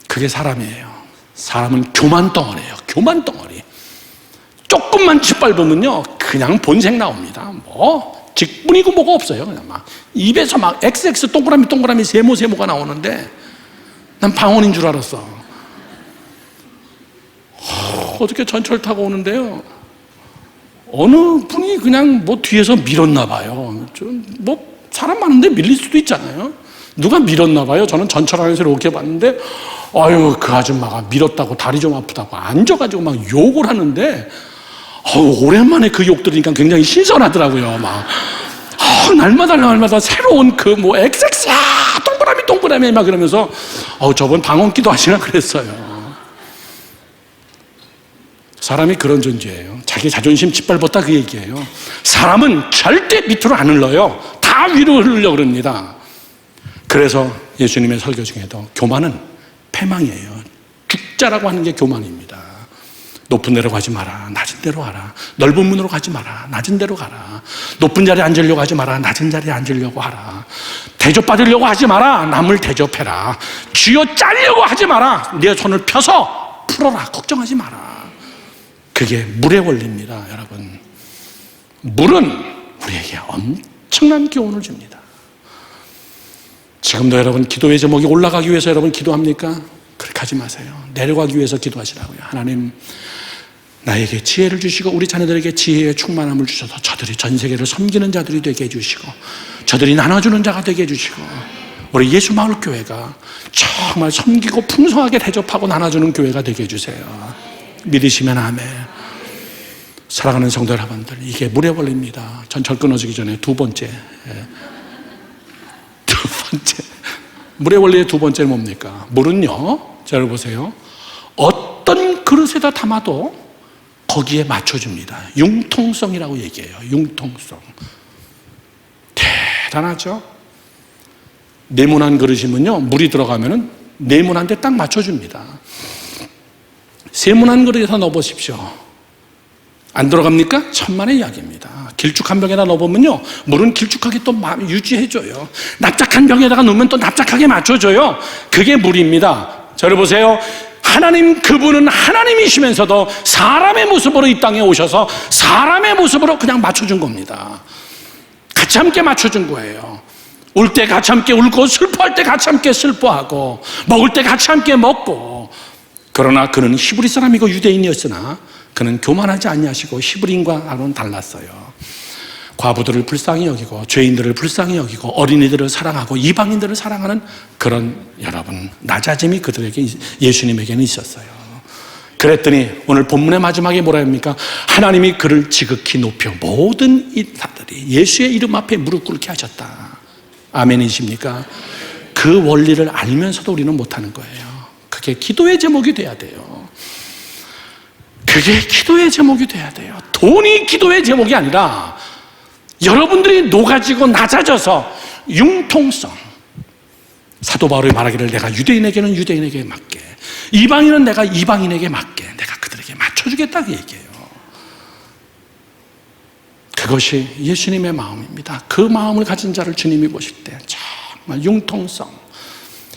그게 사람이에요. 사람은 교만 덩어리예요. 교만 덩어리. 조금만 짓밟으면요, 그냥 본색 나옵니다. 뭐 직분이고 뭐가 없어요. 그냥 막 입에서 막 XX 동그라미 세모가 나오는데 난 방언인 줄 알았어. 어떻게 전철 타고 오는데요, 어느 분이 그냥 뭐 뒤에서 밀었나 봐요. 좀 뭐 사람 많은데 밀릴 수도 있잖아요. 누가 밀었나 봐요. 저는 전철 안에서 이렇게 봤는데 아유, 그 아줌마가 밀었다고 다리 좀 아프다고 앉아가지고 막 욕을 하는데 오랜만에 그 욕 들으니까 굉장히 신선하더라고요. 막 날마다 새로운 그 뭐 XX 동그라미 막 그러면서 저분 방언기도 하시나 그랬어요. 사람이 그런 존재예요. 자기 자존심 짓밟았다 그 얘기예요. 사람은 절대 밑으로 안 흘러요. 다 위로 흐르려고 그럽니다. 그래서 예수님의 설교 중에도 교만은 패망이에요. 죽자라고 하는 게 교만입니다. 높은 데로 가지 마라. 낮은 데로 가라. 넓은 문으로 가지 마라. 낮은 데로 가라. 높은 자리에 앉으려고 하지 마라. 낮은 자리에 앉으려고 하라. 대접받으려고 하지 마라. 남을 대접해라. 쥐어짜려고 하지 마라. 네 손을 펴서 풀어라. 걱정하지 마라. 그게 물의 원리입니다, 여러분. 물은 우리에게 엄청난 교훈을 줍니다. 지금도 여러분 기도의 제목이 올라가기 위해서 여러분 기도합니까? 그렇게 하지 마세요. 내려가기 위해서 기도하시라고요. 하나님, 나에게 지혜를 주시고 우리 자녀들에게 지혜의 충만함을 주셔서 저들이 전 세계를 섬기는 자들이 되게 해주시고 저들이 나눠주는 자가 되게 해주시고 우리 예수마을교회가 정말 섬기고 풍성하게 대접하고 나눠주는 교회가 되게 해주세요. 믿으시면 아멘. 사랑하는 성도 여러분들, 이게 물의 원리입니다. 전철 끊어지기 전에 두 번째, 물의 원리의 두 번째는 뭡니까? 물은요, 잘 보세요, 어떤 그릇에다 담아도 거기에 맞춰줍니다. 융통성이라고 얘기해요. 융통성. 대단하죠? 네모난 그릇이면요, 물이 들어가면은 네모난 데 딱 맞춰줍니다. 세모난 그릇에다 넣어보십시오. 안 들어갑니까? 천만의 이야기입니다. 길쭉한 병에다 넣어보면요, 물은 길쭉하게 또 유지해줘요. 납작한 병에다가 넣으면 또 납작하게 맞춰줘요. 그게 물입니다. 저를 보세요. 하나님, 그분은 하나님이시면서도 사람의 모습으로 이 땅에 오셔서 사람의 모습으로 그냥 맞춰준 겁니다. 같이 함께 맞춰준 거예요. 울 때 같이 함께 울고, 슬퍼할 때 같이 함께 슬퍼하고, 먹을 때 같이 함께 먹고. 그러나 그는 히브리 사람이고 유대인이었으나 그는 교만하지 아니하시고 히브리인과는 달랐어요. 과부들을 불쌍히 여기고, 죄인들을 불쌍히 여기고, 어린이들을 사랑하고, 이방인들을 사랑하는 그런, 여러분, 낮아짐이 그들에게, 예수님에게는 있었어요. 그랬더니 오늘 본문의 마지막에 뭐라 합니까? 하나님이 그를 지극히 높여 모든 인사들이 예수의 이름 앞에 무릎 꿇게 하셨다. 아멘이십니까? 그 원리를 알면서도 우리는 못하는 거예요. 그게 기도의 제목이 돼야 돼요. 그게 기도의 제목이 돼야 돼요. 돈이 기도의 제목이 아니라 여러분들이 녹아지고 낮아져서 융통성. 사도 바울이 말하기를 내가 유대인에게는 유대인에게 맞게, 이방인은 내가 이방인에게 맞게, 내가 그들에게 맞춰주겠다 그 얘기예요. 그것이 예수님의 마음입니다. 그 마음을 가진 자를 주님이 보실 때 정말 융통성,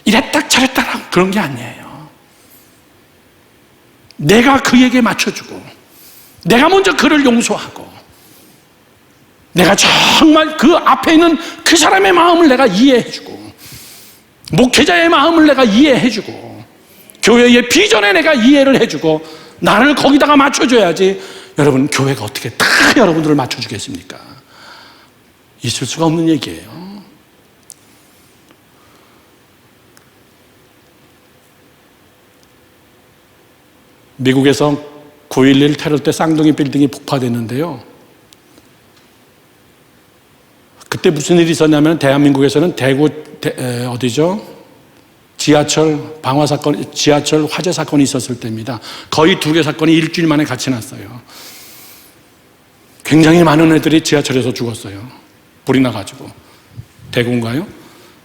이랬다 저랬다 그런 게 아니에요. 내가 그에게 맞춰주고, 내가 먼저 그를 용서하고, 내가 정말 그 앞에 있는 그 사람의 마음을 내가 이해해주고, 목회자의 마음을 내가 이해해주고, 교회의 비전에 내가 이해를 해주고, 나를 거기다가 맞춰줘야지. 여러분, 교회가 어떻게 다 여러분들을 맞춰주겠습니까? 있을 수가 없는 얘기예요. 미국에서 9.11 테러 때 쌍둥이 빌딩이 폭파됐는데요, 그때 무슨 일이 있었냐면, 대한민국에서는 대구 어디죠? 지하철 방화 사건, 지하철 화재 사건이 있었을 때입니다. 거의 두 개 사건이 일주일 만에 같이 났어요. 굉장히 많은 애들이 지하철에서 죽었어요. 불이 나가지고. 대구인가요?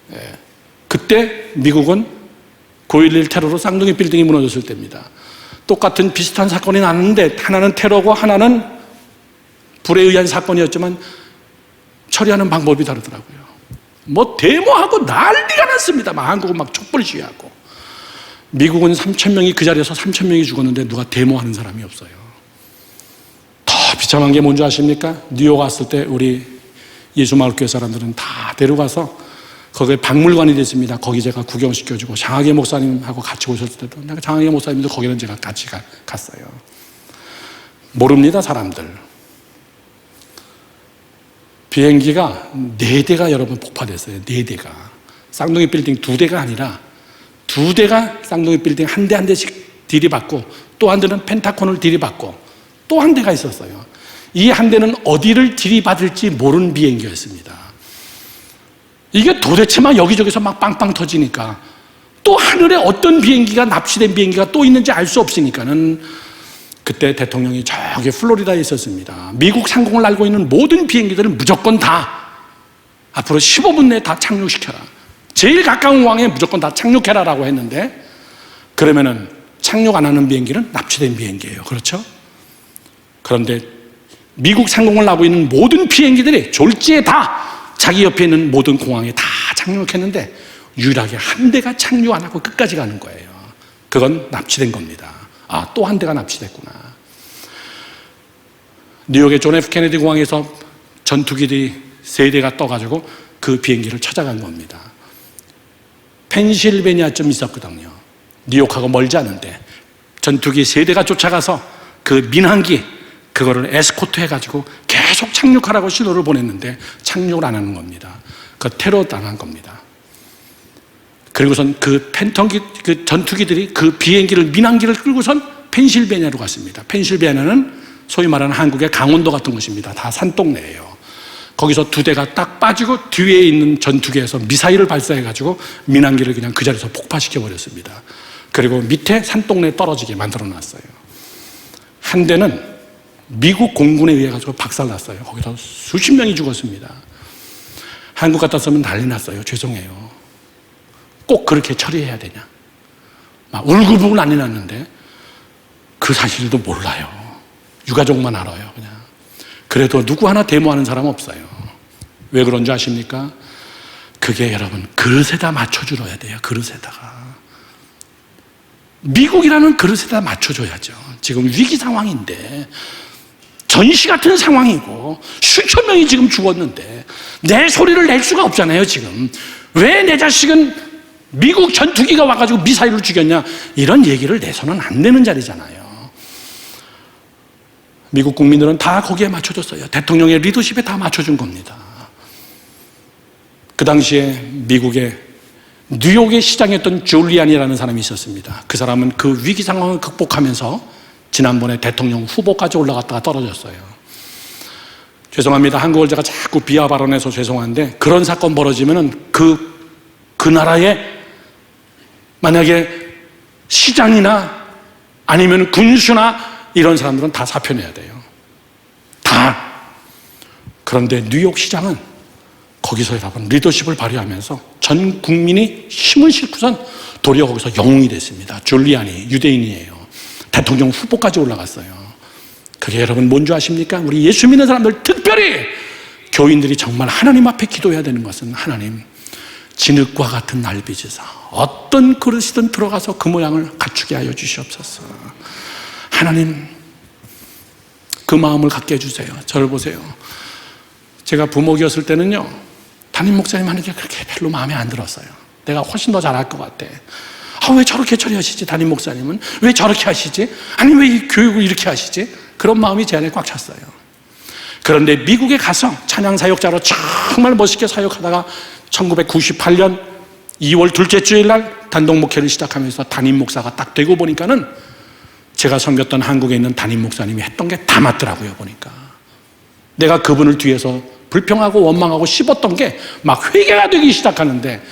네. 그때 미국은 9.11 테러로 쌍둥이 빌딩이 무너졌을 때입니다. 똑같은 비슷한 사건이 났는데 하나는 테러고 하나는 불에 의한 사건이었지만 처리하는 방법이 다르더라고요. 뭐 데모하고 난리가 났습니다. 막 한국은 막 촛불 시위하고. 미국은 3,000명이 그 자리에서 3,000명이 죽었는데 누가 데모하는 사람이 없어요. 더 비참한 게 뭔지 아십니까? 뉴욕 왔을 때 우리 예수마을교회 사람들은 다 데려가서 거기에 박물관이 됐습니다. 거기 제가 구경시켜주고, 장하계 목사님하고 같이 오셨을 때도 내가 장하계 목사님도 거기는 제가 같이 갔어요. 모릅니다, 사람들. 비행기가 4대가 여러분 폭파됐어요. 4대가. 쌍둥이 빌딩 2대가 아니라 2대가 쌍둥이 빌딩 한 대 한 대씩 들이받고, 또 한 대는 펜타곤을 들이받고, 또 한 대가 있었어요. 이 한 대는 어디를 들이받을지 모르는 비행기였습니다. 이게 도대체 막 여기저기서 막 빵빵 터지니까, 또 하늘에 어떤 비행기가, 납치된 비행기가 또 있는지 알 수 없으니까는, 그때 대통령이 저기 플로리다에 있었습니다. 미국 상공을 알고 있는 모든 비행기들을 무조건 다 앞으로 15분 내에 다 착륙시켜라. 제일 가까운 왕에 무조건 다 착륙해라라고 했는데, 그러면은 착륙 안 하는 비행기는 납치된 비행기예요. 그렇죠? 그런데 미국 상공을 알고 있는 모든 비행기들이 졸지에 다 자기 옆에 있는 모든 공항에 다 착륙했는데 유일하게 한 대가 착륙 안 하고 끝까지 가는 거예요. 그건 납치된 겁니다. 아, 또 한 대가 납치됐구나. 뉴욕의 존 F 케네디 공항에서 전투기들이 3대가 떠가지고 그 비행기를 찾아간 겁니다. 펜실베니아쯤 있었거든요. 뉴욕하고 멀지 않은데 전투기 3대가 쫓아가서 그 민항기 그거를 에스코트 해가지고 계속 착륙하라고 신호를 보냈는데 착륙을 안 하는 겁니다. 그 테러 당한 겁니다. 그리고선 그 전투기들이 그 비행기를, 민항기를 끌고선 펜실베니아로 갔습니다. 펜실베니아는 소위 말하는 한국의 강원도 같은 곳입니다. 다 산동네예요. 거기서 2대가 딱 빠지고 뒤에 있는 전투기에서 미사일을 발사해가지고 민항기를 그냥 그 자리에서 폭파시켜버렸습니다. 그리고 밑에 산동네에 떨어지게 만들어놨어요. 한 대는 미국 공군에 의해 가지고 박살났어요. 거기서 수십 명이 죽었습니다. 한국 같았으면 난리 났어요. 죄송해요. 꼭 그렇게 처리해야 되냐? 막 울고불고 난리 났는데 그 사실도 몰라요. 유가족만 알아요. 그냥. 그래도 누구 하나 데모하는 사람 없어요. 왜 그런 줄 아십니까? 그게 여러분 그릇에다 맞춰줘야 돼요. 그릇에다가. 미국이라는 그릇에다 맞춰줘야죠. 지금 위기 상황인데 전시 같은 상황이고 수천 명이 지금 죽었는데 내 소리를 낼 수가 없잖아요. 지금 왜 내 자식은 미국 전투기가 와가지고 미사일을 죽였냐, 이런 얘기를 내서는 안 되는 자리잖아요. 미국 국민들은 다 거기에 맞춰줬어요. 대통령의 리더십에 다 맞춰준 겁니다. 그 당시에 미국의 뉴욕의 시장이었던 줄리안이라는 사람이 있었습니다. 그 사람은 그 위기 상황을 극복하면서 지난번에 대통령 후보까지 올라갔다가 떨어졌어요. 죄송합니다. 한국을 제가 자꾸 비하 발언해서 죄송한데, 그런 사건 벌어지면은 그 나라에 만약에 시장이나 아니면 군수나 이런 사람들은 다 사표내야 돼요. 다. 그런데 뉴욕 시장은 거기서 여러분 리더십을 발휘하면서 전 국민이 힘을 싣고선 도리어 거기서 영웅이 됐습니다. 줄리안이 유대인이에요. 대통령 후보까지 올라갔어요. 그게 여러분 뭔지 아십니까? 우리 예수 믿는 사람들, 특별히 교인들이 정말 하나님 앞에 기도해야 되는 것은, 하나님 진흙과 같은 날 빚으사 어떤 그릇이든 들어가서 그 모양을 갖추게 하여 주시옵소서. 하나님 그 마음을 갖게 해주세요. 저를 보세요. 제가 부목이었을 때는요, 담임 목사님 하는 게 그렇게 별로 마음에 안 들었어요. 내가 훨씬 더 잘할 것 같아. 왜 저렇게 처리하시지? 담임 목사님은 왜 저렇게 하시지? 아니 왜 이 교육을 이렇게 하시지? 그런 마음이 제 안에 꽉 찼어요. 그런데 미국에 가서 찬양 사역자로 정말 멋있게 사역하다가 1998년 2월 둘째 주일 날 단독 목회를 시작하면서 담임 목사가 딱 되고 보니까는 제가 섬겼던 한국에 있는 담임 목사님이 했던 게 다 맞더라고요. 보니까 내가 그분을 뒤에서 불평하고 원망하고 씹었던 게 막 회개가 되기 시작하는데,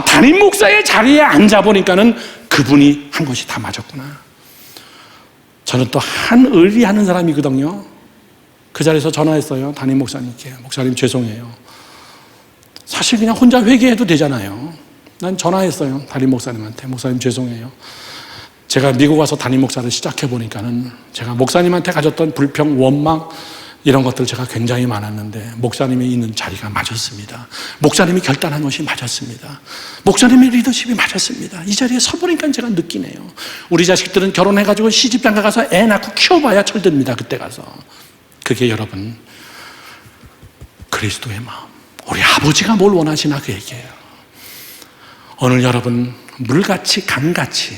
담임 목사의 자리에 앉아보니까는 그분이 한 것이 다 맞았구나. 저는 또 한 의리하는 사람이거든요. 그 자리에서 전화했어요. 담임 목사님께. 목사님 죄송해요. 사실 그냥 혼자 회개해도 되잖아요. 난 전화했어요. 담임 목사님한테. 목사님 죄송해요. 제가 미국 와서 담임 목사를 시작해보니까는 제가 목사님한테 가졌던 불평, 원망 이런 것들 제가 굉장히 많았는데 목사님이 있는 자리가 맞았습니다. 목사님이 결단한 것이 맞았습니다. 목사님의 리더십이 맞았습니다. 이 자리에 서보니까 제가 느끼네요. 우리 자식들은 결혼해가지고 시집장가 가서 애 낳고 키워봐야 철듭니다. 그때 가서. 그게 여러분 그리스도의 마음, 우리 아버지가 뭘 원하시나 그 얘기예요. 오늘 여러분 물같이 강같이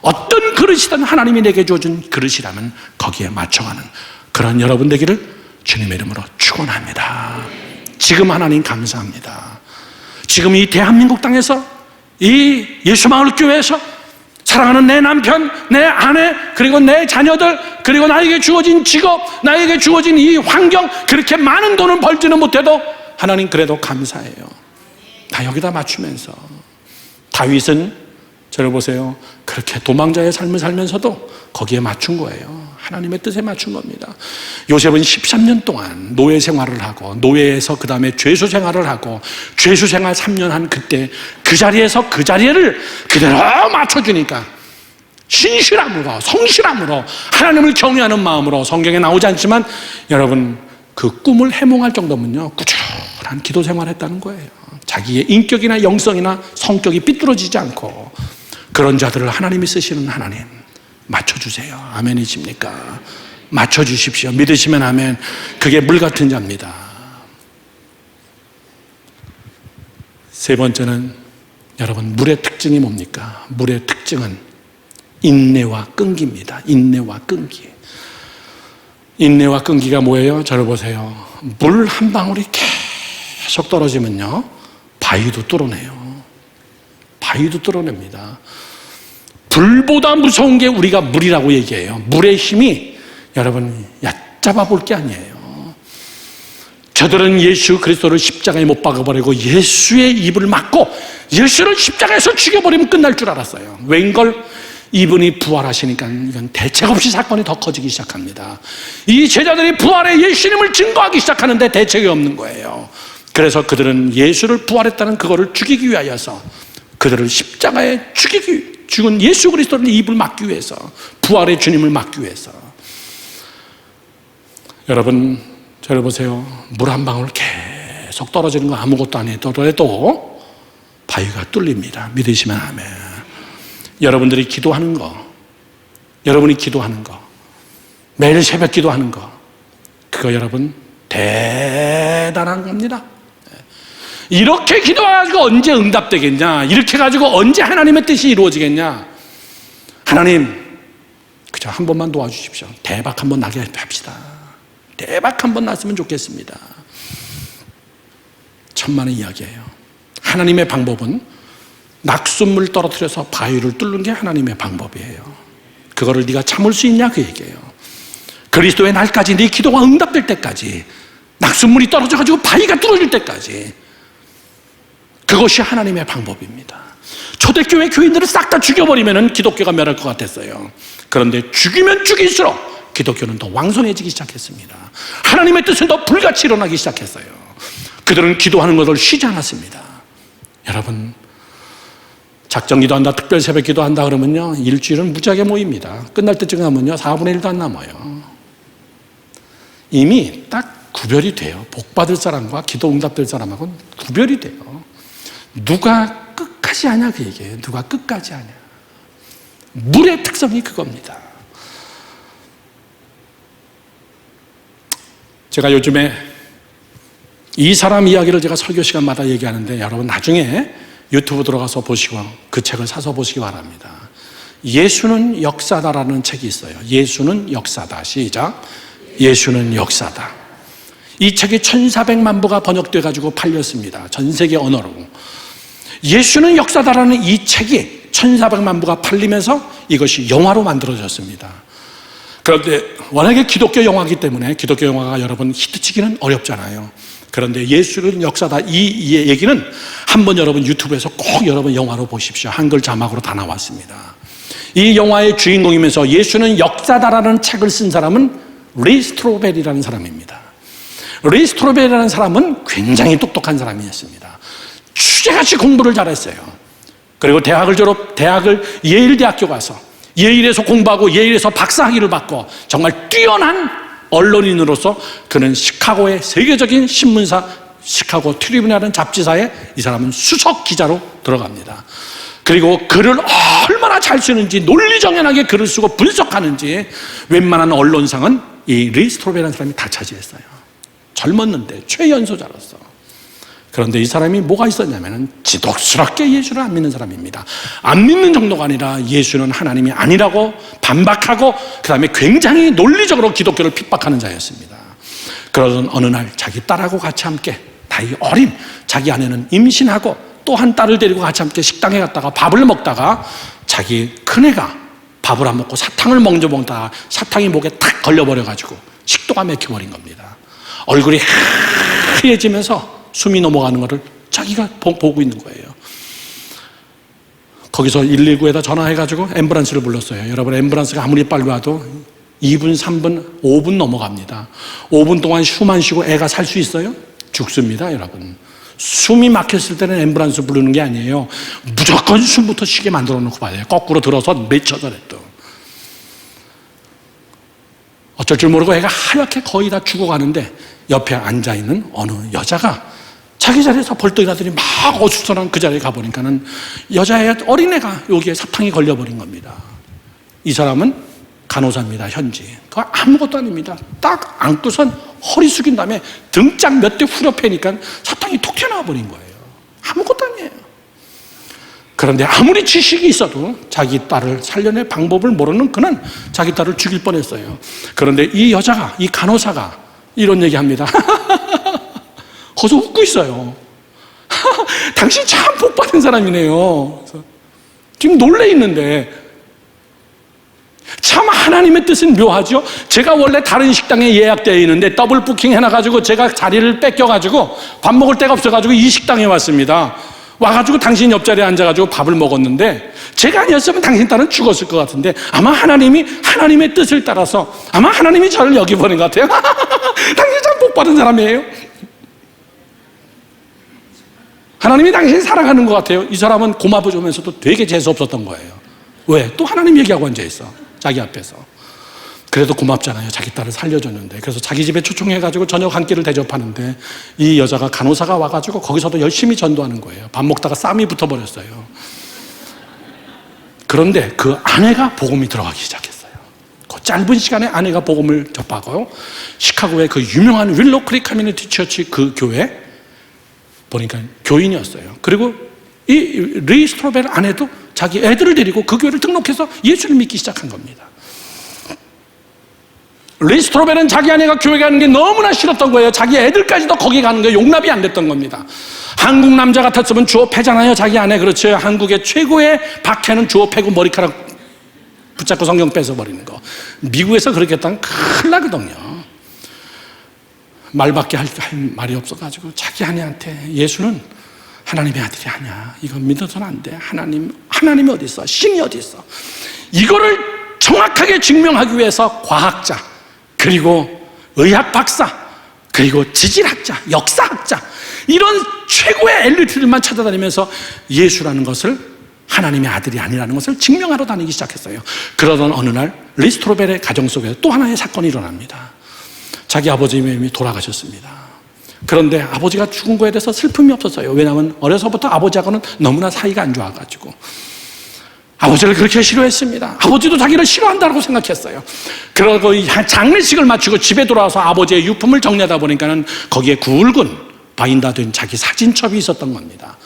어떤 그릇이든 하나님이 내게 주어준 그릇이라면 거기에 맞춰가는 그런 여러분 되기를 주님의 이름으로 축원합니다. 지금 하나님 감사합니다. 지금 이 대한민국 땅에서 이 예수마을교회에서 사랑하는 내 남편, 내 아내, 그리고 내 자녀들, 그리고 나에게 주어진 직업, 나에게 주어진 이 환경, 그렇게 많은 돈을 벌지는 못해도 하나님 그래도 감사해요. 다 여기다 맞추면서. 다윗은 저를 보세요. 그렇게 도망자의 삶을 살면서도 거기에 맞춘 거예요. 하나님의 뜻에 맞춘 겁니다. 요셉은 13년 동안 노예 생활을 하고, 노예에서 그 다음에 죄수 생활을 하고, 죄수 생활 3년 한 그때 그 자리에서 그 자리를 그대로 맞춰주니까 신실함으로, 성실함으로, 하나님을 경외하는 마음으로, 성경에 나오지 않지만 여러분 그 꿈을 해몽할 정도면요 꾸준한 기도 생활을 했다는 거예요. 자기의 인격이나 영성이나 성격이 삐뚤어지지 않고, 그런 자들을 하나님이 쓰시는 하나님 맞춰주세요. 아멘이십니까? 맞춰주십시오. 믿으시면 아멘. 그게 물 같은 자입니다. 세 번째는 여러분 물의 특징이 뭡니까? 물의 특징은 인내와 끈기입니다. 인내와 끈기. 인내와 끈기가 뭐예요? 저를 보세요. 물 한 방울이 계속 떨어지면요 바위도 뚫어내요. 바위도 뚫어냅니다. 불보다 무서운 게 우리가 물이라고 얘기해요. 물의 힘이 여러분 얕잡아 볼 게 아니에요. 저들은 예수 그리스도를 십자가에 못 박아버리고 예수의 입을 막고 예수를 십자가에서 죽여버리면 끝날 줄 알았어요. 웬걸? 이분이 부활하시니까 이건 대책 없이 사건이 더 커지기 시작합니다. 이 제자들이 부활의 예수님을 증거하기 시작하는데 대책이 없는 거예요. 그래서 그들은 예수를 부활했다는 그거를 죽이기 위하여서 그들을 십자가에 죽은 예수 그리스도의 입을 막기 위해서, 부활의 주님을 막기 위해서. 여러분, 저를 보세요. 물 한 방울 계속 떨어지는 거 아무것도 안 해도 바위가 뚫립니다. 믿으시면 아멘. 여러분들이 기도하는 거, 여러분이 기도하는 거, 매일 새벽 기도하는 거, 그거 여러분 대단한 겁니다. 이렇게 기도해가지고 언제 응답되겠냐? 이렇게 가지고 언제 하나님의 뜻이 이루어지겠냐? 하나님, 그저 한 번만 도와주십시오. 대박 한번 나게 합시다. 대박 한번 났으면 좋겠습니다. 천만의 이야기예요. 하나님의 방법은 낙숫물 떨어뜨려서 바위를 뚫는 게 하나님의 방법이에요. 그거를 네가 참을 수 있냐 그 얘기예요. 그리스도의 날까지, 네 기도가 응답될 때까지, 낙숫물이 떨어져가지고 바위가 뚫어질 때까지, 그것이 하나님의 방법입니다. 초대교회 교인들을 싹 다 죽여버리면 기독교가 멸할 것 같았어요. 그런데 죽이면 죽일수록 기독교는 더 왕성해지기 시작했습니다. 하나님의 뜻은 더 불같이 일어나기 시작했어요. 그들은 기도하는 것을 쉬지 않았습니다. 여러분, 작정 기도한다, 특별 새벽 기도한다 그러면요, 일주일은 무지하게 모입니다. 끝날 때쯤 가면요, 4분의 1도 안 남아요. 이미 딱 구별이 돼요. 복 받을 사람과 기도 응답될 사람하고는 구별이 돼요. 누가 끝까지 하냐 그 얘기예요. 누가 끝까지 하냐. 물의 특성이 그겁니다. 제가 요즘에 이 사람 이야기를 제가 설교 시간마다 얘기하는데, 여러분 나중에 유튜브 들어가서 보시고 그 책을 사서 보시기 바랍니다. 예수는 역사다라는 책이 있어요. 예수는 역사다. 시작. 예수는 역사다. 이 책이 1400만 부가 번역돼 가지고 팔렸습니다. 전 세계 언어로. 예수는 역사다라는 이 책이 1400만 부가 팔리면서 이것이 영화로 만들어졌습니다. 그런데 워낙에 기독교 영화이기 때문에 기독교 영화가 여러분 히트치기는 어렵잖아요. 그런데 예수는 역사다, 이 얘기는 한번 여러분 유튜브에서 꼭 여러분 영화로 보십시오. 한글 자막으로 다 나왔습니다. 이 영화의 주인공이면서 예수는 역사다라는 책을 쓴 사람은 레이 스트로벨이라는 사람입니다. 레이 스트로벨이라는 사람은 굉장히 똑똑한 사람이었습니다. 취재같이 공부를 잘했어요. 그리고 대학을 예일 대학교 가서 예일에서 공부하고 예일에서 박사학위를 받고 정말 뛰어난 언론인으로서 그는 시카고의 세계적인 신문사 시카고 트리뷴이라는 잡지사에 이 사람은 수석 기자로 들어갑니다. 그리고 글을 얼마나 잘 쓰는지, 논리정연하게 글을 쓰고 분석하는지 웬만한 언론상은 이 레이 스트로벨이라는 사람이 다 차지했어요. 젊었는데 최연소자로서. 그런데 이 사람이 뭐가 있었냐면 지독스럽게 예수를 안 믿는 사람입니다. 안 믿는 정도가 아니라 예수는 하나님이 아니라고 반박하고, 그 다음에 굉장히 논리적으로 기독교를 핍박하는 자였습니다. 그러던 어느 날 자기 딸하고 같이 함께, 나이 어린 자기 아내는 임신하고 또 한 딸을 데리고 같이 함께 식당에 갔다가 밥을 먹다가 자기 큰애가 밥을 안 먹고 사탕을 먼저 먹다가 사탕이 목에 탁 걸려버려가지고 식도가 막혀버린 겁니다. 얼굴이 하얘지면서 숨이 넘어가는 것을 자기가 보고 있는 거예요. 거기서 119에다 전화해가지고 앰뷸런스를 불렀어요. 여러분, 앰뷸런스가 아무리 빨리 와도 2분, 3분, 5분 넘어갑니다. 5분 동안 숨 안 쉬고 애가 살 수 있어요? 죽습니다, 여러분. 숨이 막혔을 때는 앰뷸런스 부르는 게 아니에요. 무조건 숨부터 쉬게 만들어 놓고 봐요. 거꾸로 들어서 맺혀서라도. 어쩔 줄 모르고 애가 하얗게 거의 다 죽어가는데 옆에 앉아있는 어느 여자가 자기 자리에서 벌떡 일어나더니 막 어수선한 그 자리에 가보니까는 여자애, 어린애가 여기에 사탕이 걸려버린 겁니다. 이 사람은 간호사입니다, 현지. 그거 아무것도 아닙니다. 딱 안고선 허리 숙인 다음에 등짝 몇 대 후려 패니까 사탕이 톡 튀어나와 버린 거예요. 아무것도 아니에요. 그런데 아무리 지식이 있어도 자기 딸을 살려낼 방법을 모르는 그는 자기 딸을 죽일 뻔했어요. 그런데 이 여자가, 이 간호사가 이런 얘기합니다. 거기서 웃고 있어요. 당신 참 복받은 사람이네요. 지금 놀래 있는데 참 하나님의 뜻은 묘하죠. 제가 원래 다른 식당에 예약되어 있는데 더블 부킹 해놔가지고 제가 자리를 뺏겨가지고 밥 먹을 데가 없어가지고 이 식당에 왔습니다. 와가지고 당신 옆자리에 앉아가지고 밥을 먹었는데 제가 아니었으면 당신 딸은 죽었을 것 같은데 아마 하나님의 뜻을 따라서 아마 하나님이 저를 여기 보낸 것 같아요. 당신 참 복받은 사람이에요. 하나님이 당신 사랑하는 것 같아요. 이 사람은 고마워지면서도 되게 재수 없었던 거예요. 왜? 또 하나님 얘기하고 앉아있어. 자기 앞에서. 그래도 고맙잖아요. 자기 딸을 살려줬는데. 그래서 자기 집에 초청해가지고 저녁 한 끼를 대접하는데 이 여자가 간호사가 와가지고 거기서도 열심히 전도하는 거예요. 밥 먹다가 쌈이 붙어버렸어요. 그런데 그 아내가 복음이 들어가기 시작했어요. 그 짧은 시간에 아내가 복음을 접하고 시카고의 그 유명한 윌로우 크릭 커뮤니티 처치 그 교회 보니까 교인이었어요. 그리고 이 리 스트로벨 아내도 자기 애들을 데리고 그 교회를 등록해서 예수를 믿기 시작한 겁니다. 리 스트로벨은 자기 아내가 교회 가는 게 너무나 싫었던 거예요. 자기 애들까지도 거기 가는 게 용납이 안 됐던 겁니다. 한국 남자 같았으면 주워 패잖아요. 자기 아내. 그렇죠. 한국의 최고의 박해는 주워 패고 머리카락 붙잡고 성경 뺏어버리는 거. 미국에서 그렇게 했다면 큰일 나거든요. 말밖에 할 말이 없어가지고 자기 아내한테 예수는 하나님의 아들이 아니야. 이거 믿어서는 안 돼. 하나님이 어디 있어? 신이 어디 있어? 이거를 정확하게 증명하기 위해서 과학자, 그리고 의학 박사, 그리고 지질학자, 역사학자 이런 최고의 엘리트들만 찾아다니면서 예수라는 것을 하나님의 아들이 아니라는 것을 증명하러 다니기 시작했어요. 그러던 어느 날 리 스트로벨의 가정 속에서 또 하나의 사건이 일어납니다. 자기 아버님이 돌아가셨습니다. 그런데 아버지가 죽은 거에 대해서 슬픔이 없었어요. 왜냐하면 어려서부터 아버지하고는 너무나 사이가 안 좋아가지고 아버지를 그렇게 싫어했습니다. 아버지도 자기를 싫어한다고 생각했어요. 그러고 장례식을 마치고 집에 돌아와서 아버지의 유품을 정리하다 보니까는 거기에 굵은 바인다된 자기 사진첩이 있었던 겁니다.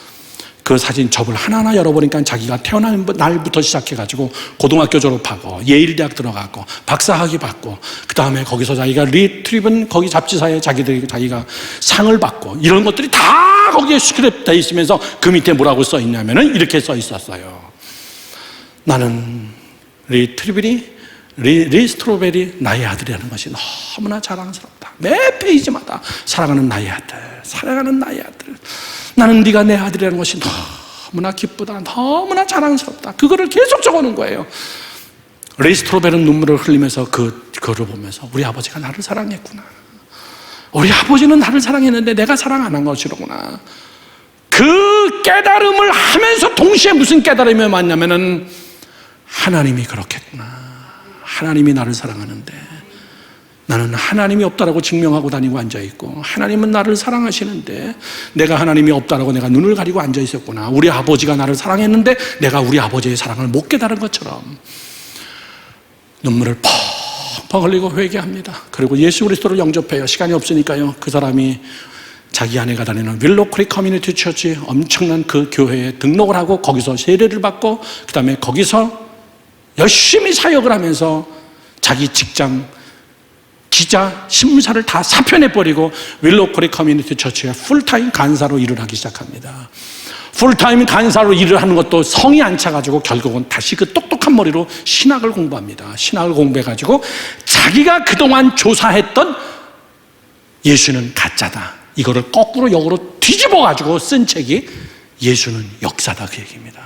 그 사진첩을 하나하나 열어보니까 자기가 태어난 날부터 시작해가지고 고등학교 졸업하고 예일대학 들어가고 박사학위 받고 그 다음에 거기서 자기가 리트리븐 거기 잡지사에 자기가 상을 받고 이런 것들이 다 거기에 스크랩되어 있으면서 그 밑에 뭐라고 써 있냐면은 이렇게 써 있었어요. 나는 리 스트로벨이 나의 아들이라는 것이 너무나 자랑스럽다. 매 페이지마다 사랑하는 나의 아들, 사랑하는 나의 아들. 나는 네가 내 아들이라는 것이 너무나 기쁘다. 너무나 자랑스럽다. 그거를 계속 적어놓은 거예요. 리 스트로벨은 눈물을 흘리면서 그거를 보면서 우리 아버지가 나를 사랑했구나. 우리 아버지는 나를 사랑했는데 내가 사랑 안 한 것이로구나. 그 깨달음을 하면서 동시에 무슨 깨달음이 왔냐면은 하나님이 그렇겠구나. 하나님이 나를 사랑하는데 나는 하나님이 없다라고 증명하고 다니고 앉아있고 하나님은 나를 사랑하시는데 내가 하나님이 없다라고 내가 눈을 가리고 앉아있었구나. 우리 아버지가 나를 사랑했는데 내가 우리 아버지의 사랑을 못 깨달은 것처럼 눈물을 펑펑 흘리고 회개합니다. 그리고 예수 그리스도를 영접해요. 시간이 없으니까요. 그 사람이 자기 아내가 다니는 윌로우 크릭 커뮤니티 처치 엄청난 그 교회에 등록을 하고 거기서 세례를 받고 그 다음에 거기서 열심히 사역을 하면서 자기 직장, 기자, 신문사를 다 사표내버리고 윌로우 크릭 커뮤니티 처치에 풀타임 간사로 일을 하기 시작합니다. 풀타임 간사로 일을 하는 것도 성이 안 차가지고 결국은 다시 그 똑똑한 머리로 신학을 공부합니다. 신학을 공부해가지고 자기가 그동안 조사했던 예수는 가짜다. 이거를 거꾸로 역으로 뒤집어가지고 쓴 책이 예수는 역사다 그 얘기입니다.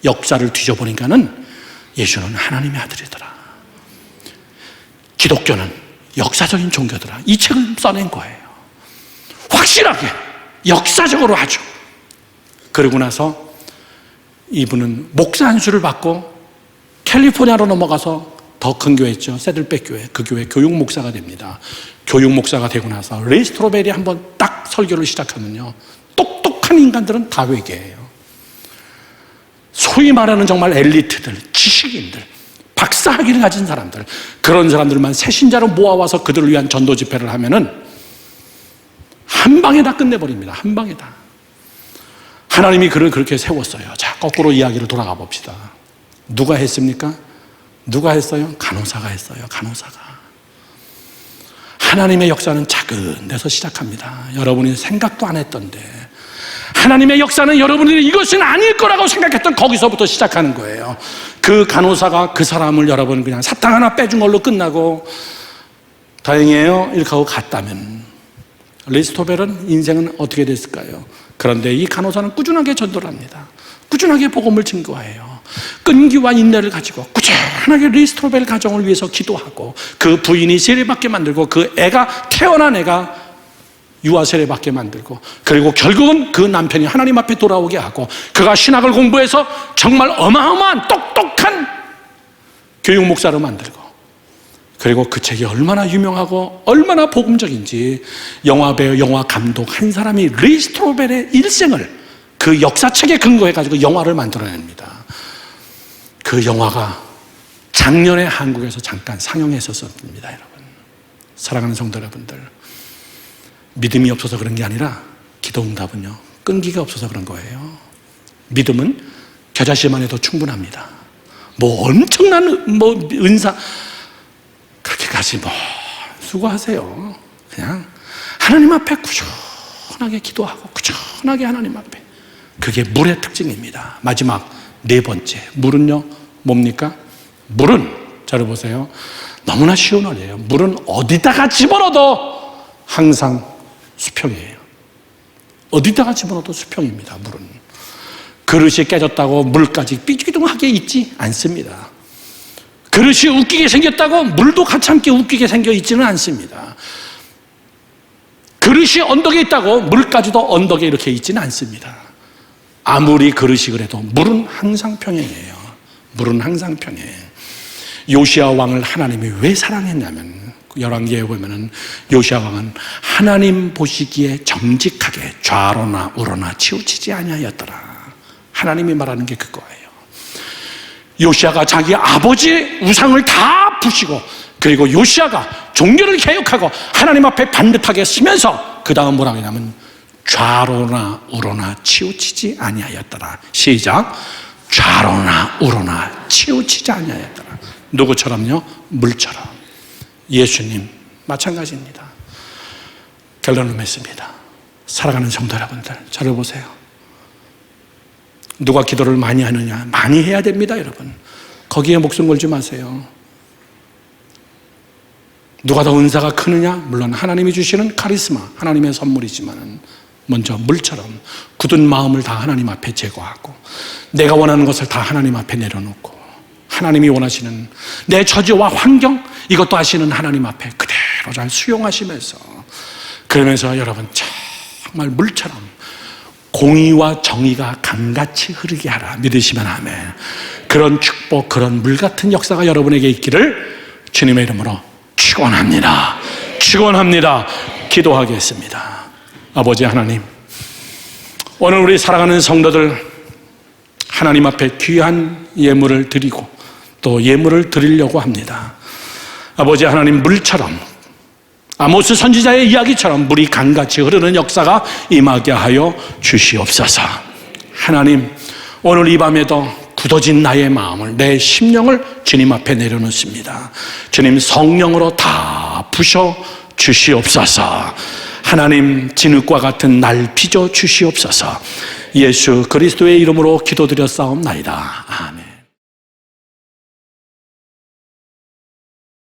역사를 뒤져보니까는 예수는 하나님의 아들이더라. 기독교는 역사적인 종교더라. 이 책을 써낸 거예요. 확실하게 역사적으로 아주. 그러고 나서 이분은 목사 안수를 받고 캘리포니아로 넘어가서 더 큰 교회 있죠. 새들백 교회. 그 교회 교육 목사가 됩니다. 교육 목사가 되고 나서 리 스트로벨이 한번 딱 설교를 시작하면요. 똑똑한 인간들은 다 회개해요. 소위 말하는 정말 엘리트들, 지식인들, 박사학위를 가진 사람들, 그런 사람들만 새신자로 모아와서 그들을 위한 전도 집회를 하면은 한 방에 다 끝내버립니다. 한 방에 다. 하나님이 그를 그렇게 세웠어요. 자, 거꾸로 이야기를 돌아가 봅시다. 누가 했습니까? 누가 했어요? 간호사가 했어요. 간호사가. 하나님의 역사는 작은 데서 시작합니다. 여러분이 생각도 안 했던데 하나님의 역사는 여러분이 이것은 아닐 거라고 생각했던 거기서부터 시작하는 거예요. 그 간호사가 그 사람을 여러분 그냥 사탕 하나 빼준 걸로 끝나고 다행이에요 이렇게 하고 갔다면 리 스트로벨은 인생은 어떻게 됐을까요? 그런데 이 간호사는 꾸준하게 전도를 합니다. 꾸준하게 복음을 증거해요. 끈기와 인내를 가지고 꾸준하게 리 스트로벨 가정을 위해서 기도하고 그 부인이 세례받게 만들고 그 애가 태어난 애가 유아 세례받게 만들고 그리고 결국은 그 남편이 하나님 앞에 돌아오게 하고 그가 신학을 공부해서 정말 어마어마한 똑똑한 교육 목사로 만들고, 그리고 그 책이 얼마나 유명하고 얼마나 복음적인지 영화 배우, 영화 감독 한 사람이 리 스트로벨의 일생을 그 역사책에 근거해가지고 영화를 만들어냅니다. 그 영화가 작년에 한국에서 잠깐 상영했었습니다. 여러분, 사랑하는 성도 여러분들, 믿음이 없어서 그런 게 아니라 기도 응답은요, 끈기가 없어서 그런 거예요. 믿음은 겨자씨만 해도 충분합니다. 뭐 엄청난 은사 그렇게까지 수고하세요. 그냥 하나님 앞에 꾸준하게 기도하고 꾸준하게 하나님 앞에, 그게 물의 특징입니다. 마지막 네 번째, 물은요 뭡니까? 물은, 잘 보세요, 너무나 쉬운 말이에요. 물은 어디다가 집어넣어도 항상 수평이에요. 어디다가 집어넣어도 수평입니다. 물은 그릇이 깨졌다고 물까지 삐죽삐죽하게 있지 않습니다. 그릇이 웃기게 생겼다고 물도 같이 함께 웃기게 생겨 있지는 않습니다. 그릇이 언덕에 있다고 물까지도 언덕에 이렇게 있지는 않습니다. 아무리 그릇이 그래도 물은 항상 평행이에요. 물은 항상 평행. 요시야 왕을 하나님이 왜 사랑했냐면, 열왕기에 보면은 요시야 왕은 하나님 보시기에 정직하게 좌로나 우로나 치우치지 아니하였더라. 하나님이 말하는 게 그거예요. 요시야가 자기 아버지의 우상을 다 부시고, 그리고 요시야가 종교를 개혁하고 하나님 앞에 반듯하게 서면서 그 다음 뭐라고 하냐면 좌로나 우로나 치우치지 아니하였더라. 시작. 좌로나 우로나 치우치지 아니하였더라. 누구처럼요? 물처럼. 예수님 마찬가지입니다. 결론을 맺습니다. 사랑하는 성도 여러분들, 저를 보세요. 누가 기도를 많이 하느냐? 많이 해야 됩니다, 여러분. 거기에 목숨 걸지 마세요. 누가 더 은사가 크느냐? 물론 하나님이 주시는 카리스마, 하나님의 선물이지만 먼저 물처럼 굳은 마음을 다 하나님 앞에 제거하고, 내가 원하는 것을 다 하나님 앞에 내려놓고, 하나님이 원하시는 내 처지와 환경, 이것도 하시는 하나님 앞에 그대로 잘 수용하시면서, 그러면서 여러분 정말 물처럼 공의와 정의가 강같이 흐르게 하라. 믿으시면 아멘. 그런 축복, 그런 물 같은 역사가 여러분에게 있기를 주님의 이름으로 축원합니다. 축원합니다. 기도하겠습니다. 아버지 하나님, 오늘 우리 사랑하는 성도들 하나님 앞에 귀한 예물을 드리고 또 예물을 드리려고 합니다. 아버지 하나님, 물처럼 아모스 선지자의 이야기처럼 물이 강같이 흐르는 역사가 임하게 하여 주시옵소서. 하나님, 오늘 이 밤에도 굳어진 나의 마음을, 내 심령을 주님 앞에 내려놓습니다. 주님 성령으로 다 부셔 주시옵소서. 하나님, 진흙과 같은 날 빚어 주시옵소서. 예수 그리스도의 이름으로 기도드렸사옵나이다. 아멘.